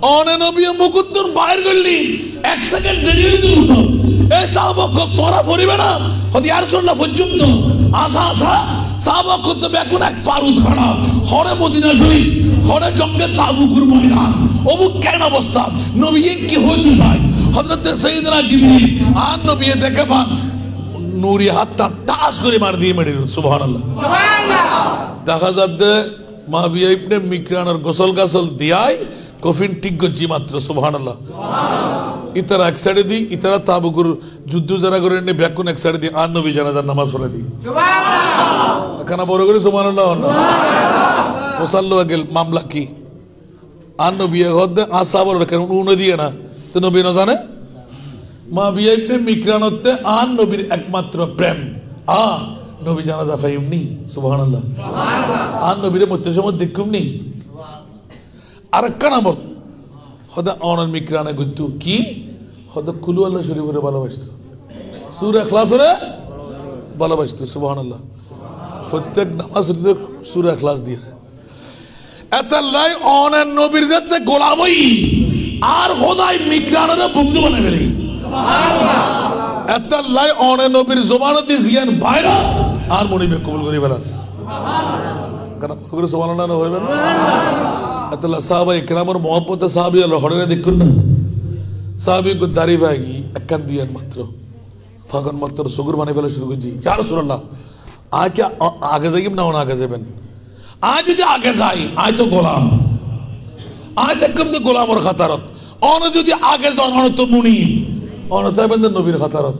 ओने नबी मुकुद्दुर बाहर गल्ली एक सेकंड देरी हुई तो ए साहब को तोरा फोरी बना खुद यार सुन ला फजुम तो आसा आसा साहब को तो बेकुन एक फारूद खड़ा हरे मदीना शरीफ हरे जंगे ताबुकुर मयदान ओबु केन अवस्था नबी की হইতে চায় হযরত সাইয়েদনা জিবরিল আর নবী দেখে পান নূরি হাতটা টাচ করে মার দিয়ে মেরে সুবহানাল্লাহ সুবহানাল্লাহ দেখা যাচ্ছে মা বিয়া ইবনে মিকরানের গোসল গাসল দিয়াই কফিন ঠিক গজি মাত্র সুবহানাল্লাহ সুবহানাল্লাহ ইতারা এক সাইডে দি ইতারা তাবুকুর যুদ্ধ যারা করে নে বেকুন এক সাইডে দি আর নবী জানাজার নামাজ পড়ে দি সুবহানাল্লাহ কানা বড় করে সুবহানাল্লাহ সুবহানাল্লাহ ফসাল্লু আগেল মামলা কি আর নবী হদে আসাবর কেন উনি দিয়ে না তো নবী না জানে মা বিয়া ইবনে মিকরানতে আর নবীর একমাত্র প্রেম নবী জানাজা ফাইমনি সুবহানাল্লাহ সুবহানাল্লাহ আর নবীর মধ্যে সময় দেখুমনি আর কানা বল হদা অনর মিকরানে গুতু কি হদা কুলু আল্লাহ শরীফের ভালোবাসতো সূরা ইখলাসের ভালোবাসতো সুবহানাল্লাহ প্রত্যেক নামাজ সূরা ইখলাস দিয়ে এতাল্লাই অনের নবীর যাতে গোলাম হই আর খোদাই মিকরানের বন্ধু বানাই ফেলি সুবহানাল্লাহ এতাল্লাই অনের নবীর জবানতে জিয়ান বাইরা আর মনিবে কবুল করি ফেলান সুবহানাল্লাহ কারণ কবুল সুবহানাল্লাহ না হইবেন এতাল্লা সাহাবায়ে কেরামের মহব্বতে সাহাবী আল্লাহ হরে দেখুন না সাহাবী কো দাড়ি ভাগি একান দিয়ান মাত্র ফাগন মাত্র সুগুর বানাই ফেলা শুরু করছি ইয়া রাসূলুল্লাহ আগে আগে যাইম না আগে যাবেন आज जो आगे जाए आज तो गोलाम आज तक कम तो गोलाम और खतरत और जो आगे जाओ तो मुनी और तब बंदर नबीर खतरत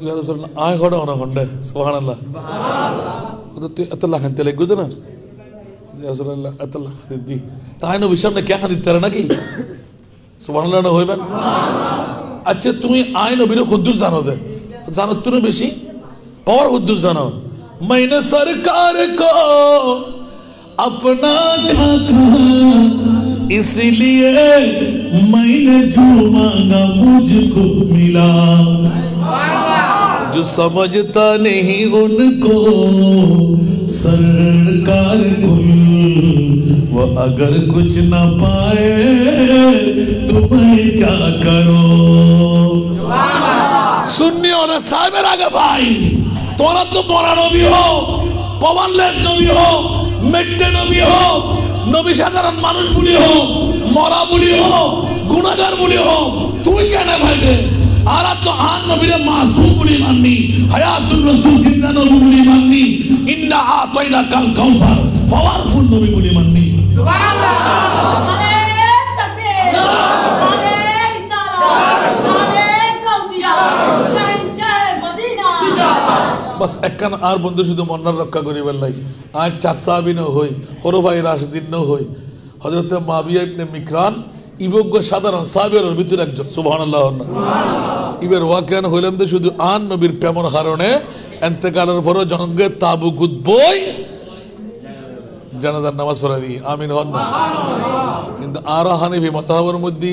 यार रसूल आए खड़ा होना खंडे सुभान अल्लाह तो अतल्लाह खंते लग गुदे ना यार रसूल अल्लाह अतल्लाह दी ताई नो विषम ने क्या खंदी तेरा ना की सुभान अल्लाह ना होए बन अच्छा तुम्हें आए नबीर खुद्दुस जानो दे जानो तूने बेशी और खुद्दुस जानो मैंने सरकार को अपना ढाका इसलिए मैंने जो मांगा मुझको मिला जो समझता नहीं उनको सरकार कुल वो अगर कुछ ना पाए तो मैं क्या करूं सुन्नी और साहब आगे भाई তোরা তো মরা নবী হো পাওয়ারলেস নবী হো মেটে নবী হো নবী সাধারণ মানুষ বলি হো মরা বলি হো গুনাহগার বলি হো তুই কেন ভাইবে আর তো আন নবীরে মাসুম বলি মাননি হায়াতুর রাসূল জিন্দা নবী বলি মাননি ইন্না আতাইনা কাল কাউসার পাওয়ারফুল নবী বলি মাননি সুবহানাল্লাহ মানে তাকবীর মানে রিসালাত মানে কাউসিয়া बस একখান আর বন্ধু শুধু মন্নার রক্ষা করিবার লাই আজ চার সাহাবী ন হই খোরফায়ে রাশিদিন ন হই হযরত মুআবিয়া ইবনে মিকরান ইবজ্ঞ সাধারণ সাহাবীর ভিতর একজন সুবহানাল্লাহ সুবহানাল্লাহ ইবের ওয়াকিয়ান হইলাম তো শুধু আন নবীর প্রেমের কারণে ইন্তেকালের পর জঙ্গে তাবুকুত বই জানাজার নামাজ পড়া দি আমিন হন না কিন্তু আর হানিফি মাযহাবের মধ্যে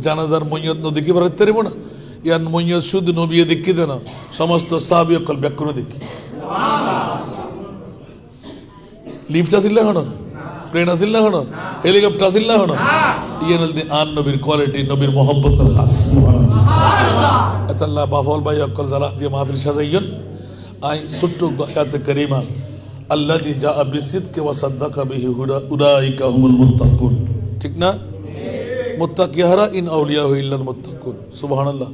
জানাজার মইয়ত ন দেখি পড়তে পারব না ইয়ান মইয়ত শুধু নবী দেখি দেন সমস্ত সাহাবী কল ব্যাকুন দেখি লিফট আসিল না হনো প্লেন আসিল না হনো হেলিকপ্টার আসিল না হনো ইয়ান দি আন নবীর কোয়ালিটি নবীর মোহাব্বতের খাস সুবহানাল্লাহ আল্লাহ বাফল ভাই কল যারা যে মাহফিল সাজাইয়েন আই সুট্টু আয়াত কারীমা আল্লাযী জাআ বিসিদকি ওয়া সাদ্দাকা বিহি উলাইকা হুমুল মুত্তাকুন ঠিক না মুত্তাকিহারা ইন আউলিয়াহু ইল্লাল মুত্তাকুন সুবহানাল্লাহ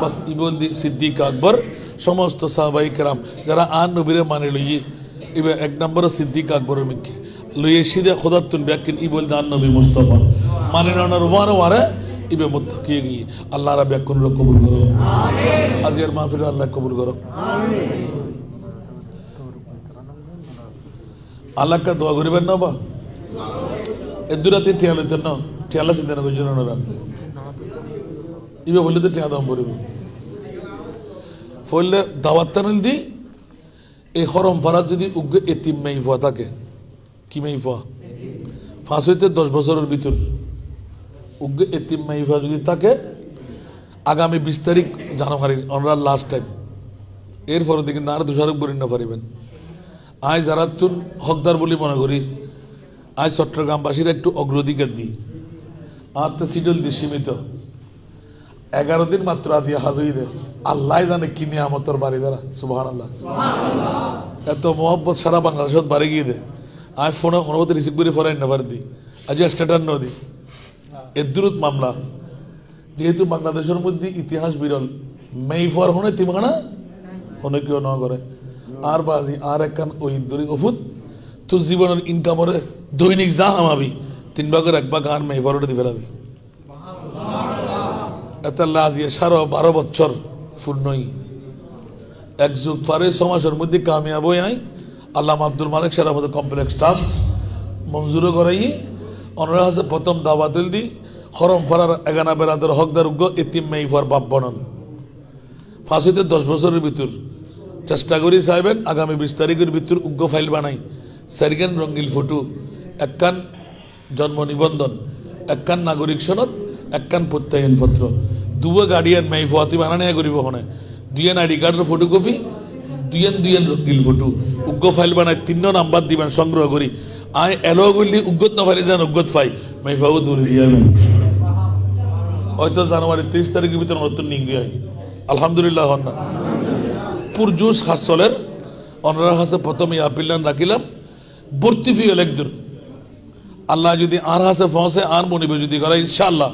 বাস ইবন দি সিদ্দিক আকবর সমস্ত সাহাবায়ে কেরাম যারা আন নবীরে মানে লইয়ে ইবে এক নম্বর সিদ্দিক আকবরের মিকে লইয়ে সিধে খোদাতুন ব্যাকিন ইবল দান নবী মুস্তাফা মানে নানার ওয়ারে ইবে মুত্তাকি গি আল্লাহ রা ব্যাকুন র কবুল করো আমিন আজির মাহফিল আল্লাহ কবুল করো আমিন আল্লাহ কা দোয়া করিবেন না বা এদুরাতে টিয়া লইতেন না টিয়ালা সিদ্ধ না বুঝুন না ইবে বললে তো টিয়া দাম পড়িব ফলে দাওয়াতানুল দি এই হরম ফারাত যদি উগ্র এতিম মাইফা থাকে কি মাইফা 5 হইতে 10 বছরের ভিতর উগ্র এতিম মাইফা যদি থাকে আগামী 20 তারিখ জানুয়ারি অনরা লাস্ট টাইম এরপর দিকে না আর দুশারক বলি না পারিবেন আজ যারা তুন হকদার বলে মনে করি আজ চট্টগ্রামবাসীরা একটু অগ্রাধিকার দিই আর তো সিডল দি সীমিত 11 দিন মাত্র আজিয়া হাজই দে আল্লাহ জানে কি নিয়ামতর বাড়ি দ্বারা সুবহানাল্লাহ এত মোহাব্বত সারা বাংলাদেশত বাড়ি গিয়ে দে আজ ফোনে অনুমতি রিসিভ করে ফরাই না পারি দি আজ স্টেটার নদী এর দূরত মামলা যেহেতু বাংলাদেশের মধ্যে ইতিহাস বিরল মেইফর হনে তিমানা হনে কেউ ন করে আর বাজি আর একখান ওই দূরে ওফুত তোর জীবনের ইনকামরে দৈনিক যা হামাবি 3 ভাগের 1 ভাগ আর মেইফরটা দি ফেলাবি এত লাজিয়ে 12 বছর পূর্ণই এক যুগ পরে সমাজের মধ্যে কামিয়াব হয়ে আই আল্লামা আব্দুল মালিক সাহেব আমাদের কমপ্লেক্স ট্রাস্ট মঞ্জুর করাই ওনারা হাসে প্রথম দাওয়াতুল দি হরম ফারার এগানা বেরাদের হকদার উগ্র এতিম মেইফার বাপ বনন 5 হইতে 10 বছরের ভিতর চেষ্টা করি সাহেবেন আগামী 20 তারিখের ভিতর উগ্র ফাইল বানাই সারিগান রঙ্গিল ফটো একখান জন্ম নিবন্ধন একখান নাগরিক সনদ একখান প্রত্যয়ন পত্র দুয়া গার্ডিয়ান মেইফা অতি বানানো করিব হনে দুয়েন আইডি কার্ডের ফটোকপি দুয়েন রঙ্গিল ফটো উগ্র ফাইল বানাই 3 নাম্বার দিবেন সংগ্রহ করি আয় এলো গুলি উগ্গত না পারি যান উগ্গত ফাই মেইফাও দূরে দিয়াবেন হয়তো জানুয়ারি 30 তারিখের ভিতর নতুন নিঙ্গি হয় আলহামদুলিল্লাহ হন না পুরজুস হাসলের অনরার হাসে প্রথমে আপিলান রাখিলাম ভর্তি ফি হল একদিন আল্লাহ যদি আর হাসে ফসে আর মনিবে যদি করে ইনশাআল্লাহ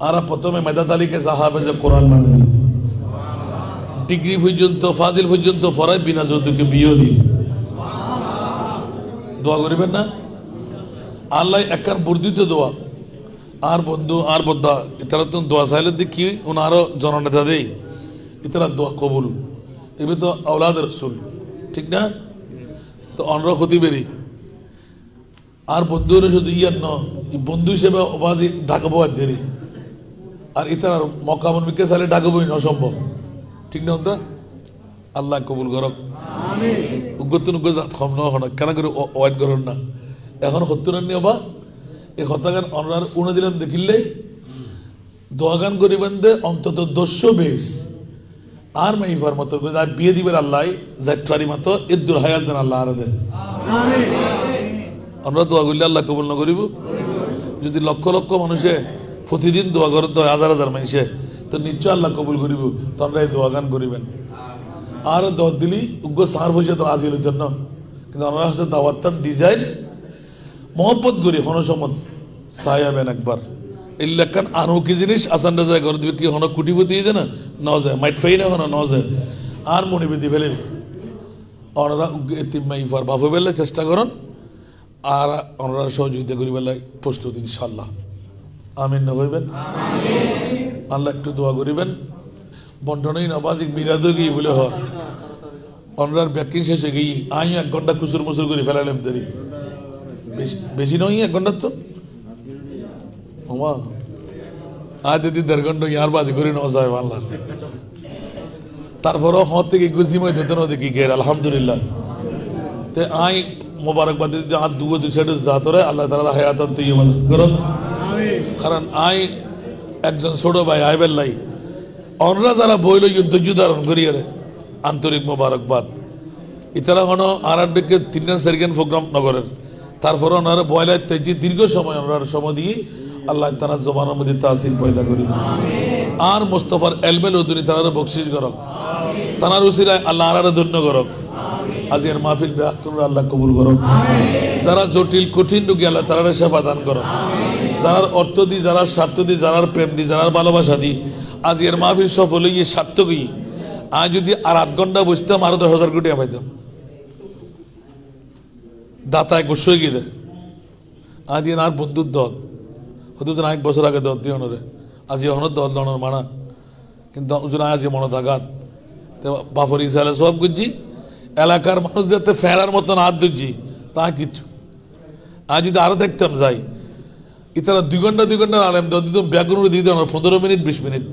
আর প্রথমে মেধা তালিকে হাফেজে কোরআন বানিয়ে ডিগ্রি পর্যন্ত ফাজিল পর্যন্ত ফরাই বিনা যৌতুকে বিয়ে দিই দোয়া করিবেন না আল্লাহ একখান বর্ধিত দোয়া আর বন্ধু আর বদ্ধা ইতারা তো দোয়া চাইলে দেখি ওনারও জননেতা দেই ইতারা দোয়া কবুল এবার তো আওলাদ রসুল ঠিক না তো অনর ক্ষতি বেরি আর বন্ধুরা শুধু ইয়ার ন বন্ধু হিসেবে অবাধি ডাকবো আর দেরি আর ইতার মকামন মিকে চাইলে ডাকবই অসম্ভব ঠিক না ওটা আল্লাহ কবুল করক উগ্গতুন উগ্গ জাত কম ন কেন করে ওয়াইট করেন না এখন সত্তর নি অবা এই হত্যাগান অনার উনে দিলেন দেখিলেই দোয়াগান করিবেন দে অন্তত 200 বেশ আর মেইফার মতো করে আর বিয়ে দিবেন আল্লাহ যাত্রারি মতো ইদ্দুর হায়াত জান আল্লাহ আর দে আমরা দোয়া করলে আল্লাহ কবুল না করিব যদি লক্ষ লক্ষ মানুষে প্রতিদিন দোয়া করে 10,000 মানুষে তো নিশ্চয় আল্লাহ কবুল করিব তোমরা এই দোয়াগান করিবেন আর দোয়া দিলি উগ্র সার হয়েছে তো আজিল জন্য কিন্তু আমরা হচ্ছে দাওয়াতান ডিজাইন মোহব্বত করি হনসমত সায়াবেন একবার এই লেখান আরো কি জিনিস আসান রাজা করে দিবে কি হন কুটিপতি না ন যায় মাইট ফাই না হন ন যায় আর মনিবেদি ফেলে ওনারা এতিম মাইফার বাফু বেলে চেষ্টা করেন আর ওনারা সহযোগিতা করি বেলায় প্রস্তুত ইনশাল্লাহ আমিন না হইবেন আল্লাহ একটু দোয়া করিবেন বন্টনই নবাজিক বিরাদ গিয়ে বলে হর ওনার ব্যাকিং শেষে গিয়ে আই 1 ঘন্টা কুসুর মুসুর করে ফেলালাম দেরি বেশি নয় 1 ঘন্টা তো আজ যদি 1.5 ঘন্টা ইয়ার বাজি করে নেওয়া যায় আল্লাহ তারপরও হত থেকে গুজিময় দিতে না দেখি গের আলহামদুলিল্লাহ তে আই মোবারকবাদ দিতে আর দুই সাইডে জাতরে আল্লাহ তাআলা হায়াতান তৈয়বা করুন কারণ আই একজন ছোট ভাই আইবেল লাই অনরা যারা বইল ধৈর্য ধারণ করি আন্তরিক মোবারকবাদ ইতারা হন আর আড্ডকে 3 সেকেন্ড প্রোগ্রাম নগরের তারপরে ওনারা বয়লায় তেজি দীর্ঘ সময় ওনার সময় দিয়ে আল্লাহ তারা জবানের মধ্যে তাসির পয়দা করি আর মুস্তফার এলমেল উদ্দিনী তারা বকশিস করক তানার উসিলায় আল্লাহ আর ধন্য করক আজকের মাহফিল তোমরা আল্লাহ কবুল করো যারা জটিল কঠিন রোগী আল্লাহ তারা সেবা দান করো যারার অর্থ দি, যারার স্বার্থ দি, যারার প্রেম দি, যারার ভালোবাসা দি আজ এর মাহফিল সফল হইয়ে সার্থকই। আজ যদি আর 8 ঘন্টা বসতাম আরো 10,000 কোটি পাইতাম। দাতায় গোস হয়ে গিয়ে আজ এর আর বন্ধুর দল হয়তো 1 বছর আগে দল দিয়ে অনরে আজ হনর দল দনের মানা কিন্তু আজ মনে থাকাত বাফর ইসালে সব করছি এলাকার মানুষ যাতে ফেরার মতন হাত ধরছি তা কিচ্ছু। আজ যদি আরো দেখতাম যাই ইতারা 2 ঘন্টা আরাম দিতাম ব্যাগুন দিয়ে দেন 15 মিনিট 20 মিনিট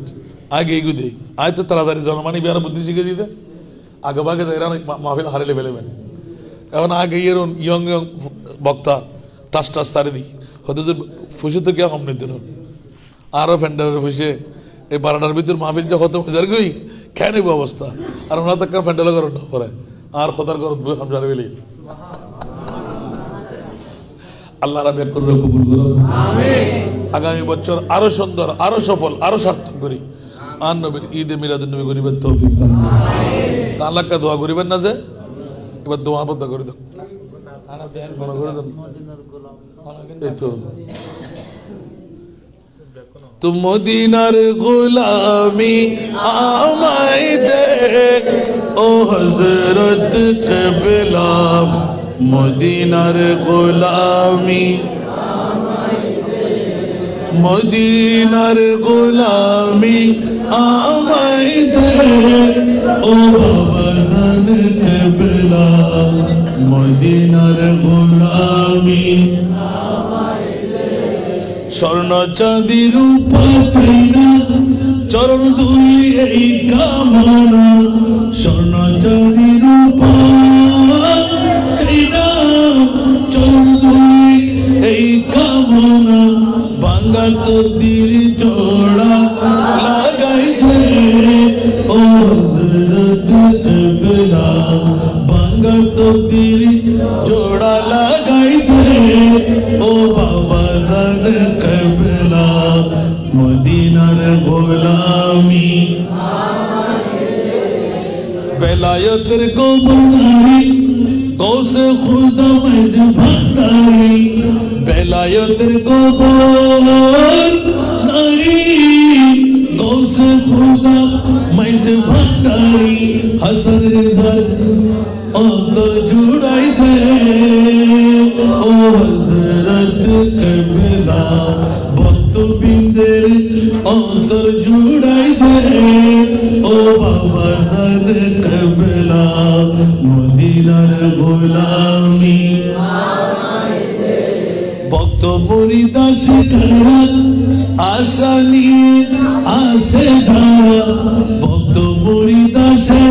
আগে এগু দিই আজ তো তাড়াতাড়ি জনমানি বিহার বুদ্ধি শিখে দিতে আগে ভাগে এরা মাহফিল হারিলে ফেলেবেন। এখন আগে ইয়ং বক্তা টাস তারে দিই হয়তো যে ফুসে তো কে কম নিত আরো ফ্যান্ডারের ফুসে এই 12টার ভিতর মাহফিল যে খতম হয়ে যার গই খেয়ে নেব অবস্থা আর ওনার তো ফ্যান্ডালে করে আর খতার করত বই খামসারে বেলি আল্লাহ রাব্বে করবে কবুল করো আমিন। আগামী বছর আরো সুন্দর আরো সফল আরো সার্থক করি আর নবীর ঈদে মিলাদুন নবী গরিবের তৌফিক দান আমিন। আল্লাহকে দোয়া করিবেন না যে এবার দোয়া বদ্ধ করে দাও মনে করে দাও এই তো তুম মদিনার গোলামি আমায় দে ও হযরত কিবলা মদিনার গোলামি মদিনার গোলামি আমায় দে ও বাবাজান কিবলা মদিনার গোলামি স্বর্ণ চাঁদি রূপা চাইনা চরণ ধুলি এই কামনা স্বর্ণ চাঁদি রূপা চাইনা চরণ ধুলি এই কামনা বাঙ্গা তকদির জোড়া লাগাই দে ও হযরত কিবলা বাঙ্গা তকদির জোড়া লাগাই দে ও বাবা জান কিবলা মদিনার গোলামি বেলায়েতের গোবরদারি গৌসে খুদা মেজ ভান্ডারি বেলায়েতের গোবরদারি গৌসে খুদা মেজ ভান্ডারি হাসান রেজার অন্তর জুড়াই দে ও হযরত কিবলা ভক্তবৃন্দের অন্তর জুড়াই দে ও বাবা জান কিবলা মদিনার গোলামি ভক্ত মুরিদ আশিকারা আশা নিয়ে আসে ধারা ভক্ত মুরিদ আসে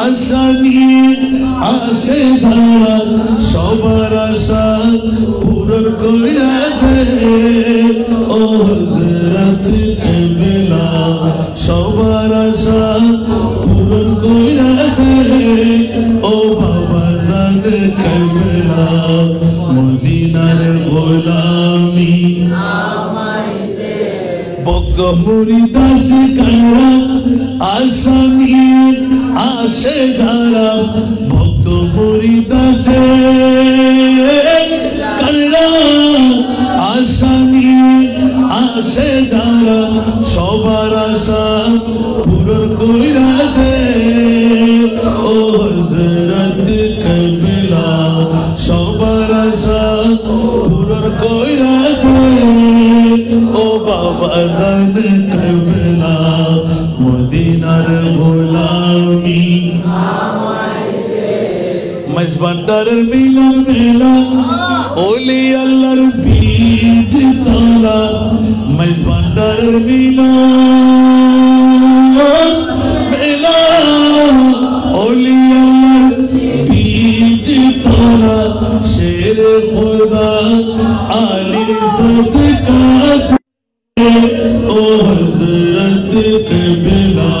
আশা নিয়ে আসে ধারা সবার আশা পূরণ কইরা দে ও হযরত কিবলা সবার আশা পূরণ কইরা দে ও বাবা জান কিবলা মদিনার গোলামি ভক্ত মুরিদ আশিকারা আশা নিয়ে আসে ধারা ভক্ত মুরিদ আসে কারা আশা নিয়ে আসে ধারা সবার আশা পূরণ কইরা দে ও হযরত কিবলা সবার আশা পূরণ কইরা দে ও বাবা জান কিবলা মদিনার গোলামি মাইজ ভান্ডারের মিলন মেলা ওলি আল্লাহর বীজ তলা মাইজ ভান্ডারের মিলন মেলা ওলি আল্লাহর বীজ তলা শের খোদা আলীর সদকা ও হযরত কিবলা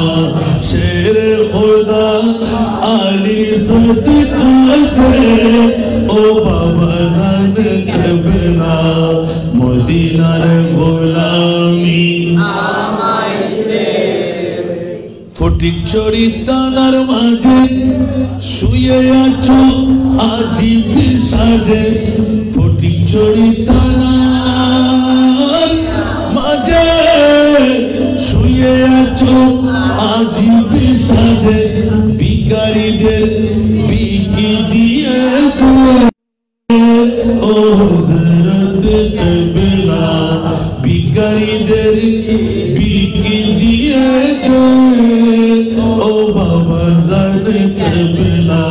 শের খোদা আলী সদকা দে ও বাবা জান কিবলা মদিনার গোলামি আমায় দে ফটিক ছড়ি তানার মাঝে শুয়ে আছো আজিব সাজে চরিতানার মাঝে শুয়ে আছো আজি বিষাদে ভিখারিদের বিকি দিয়ে ও হযরত কেবলা ভিখারিদের বিকি দিয়ে ও বাবা জানে কেবলা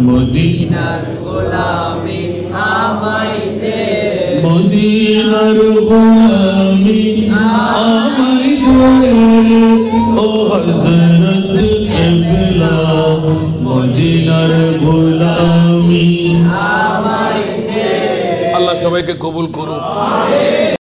মদিনার গোলামি আমায় দে মদিনার গোলামি আমায় দে ও হযরত কেবলা মদিনার গোলামি আমায় দে। আল্লাহ সবাইকে কবুল করুন।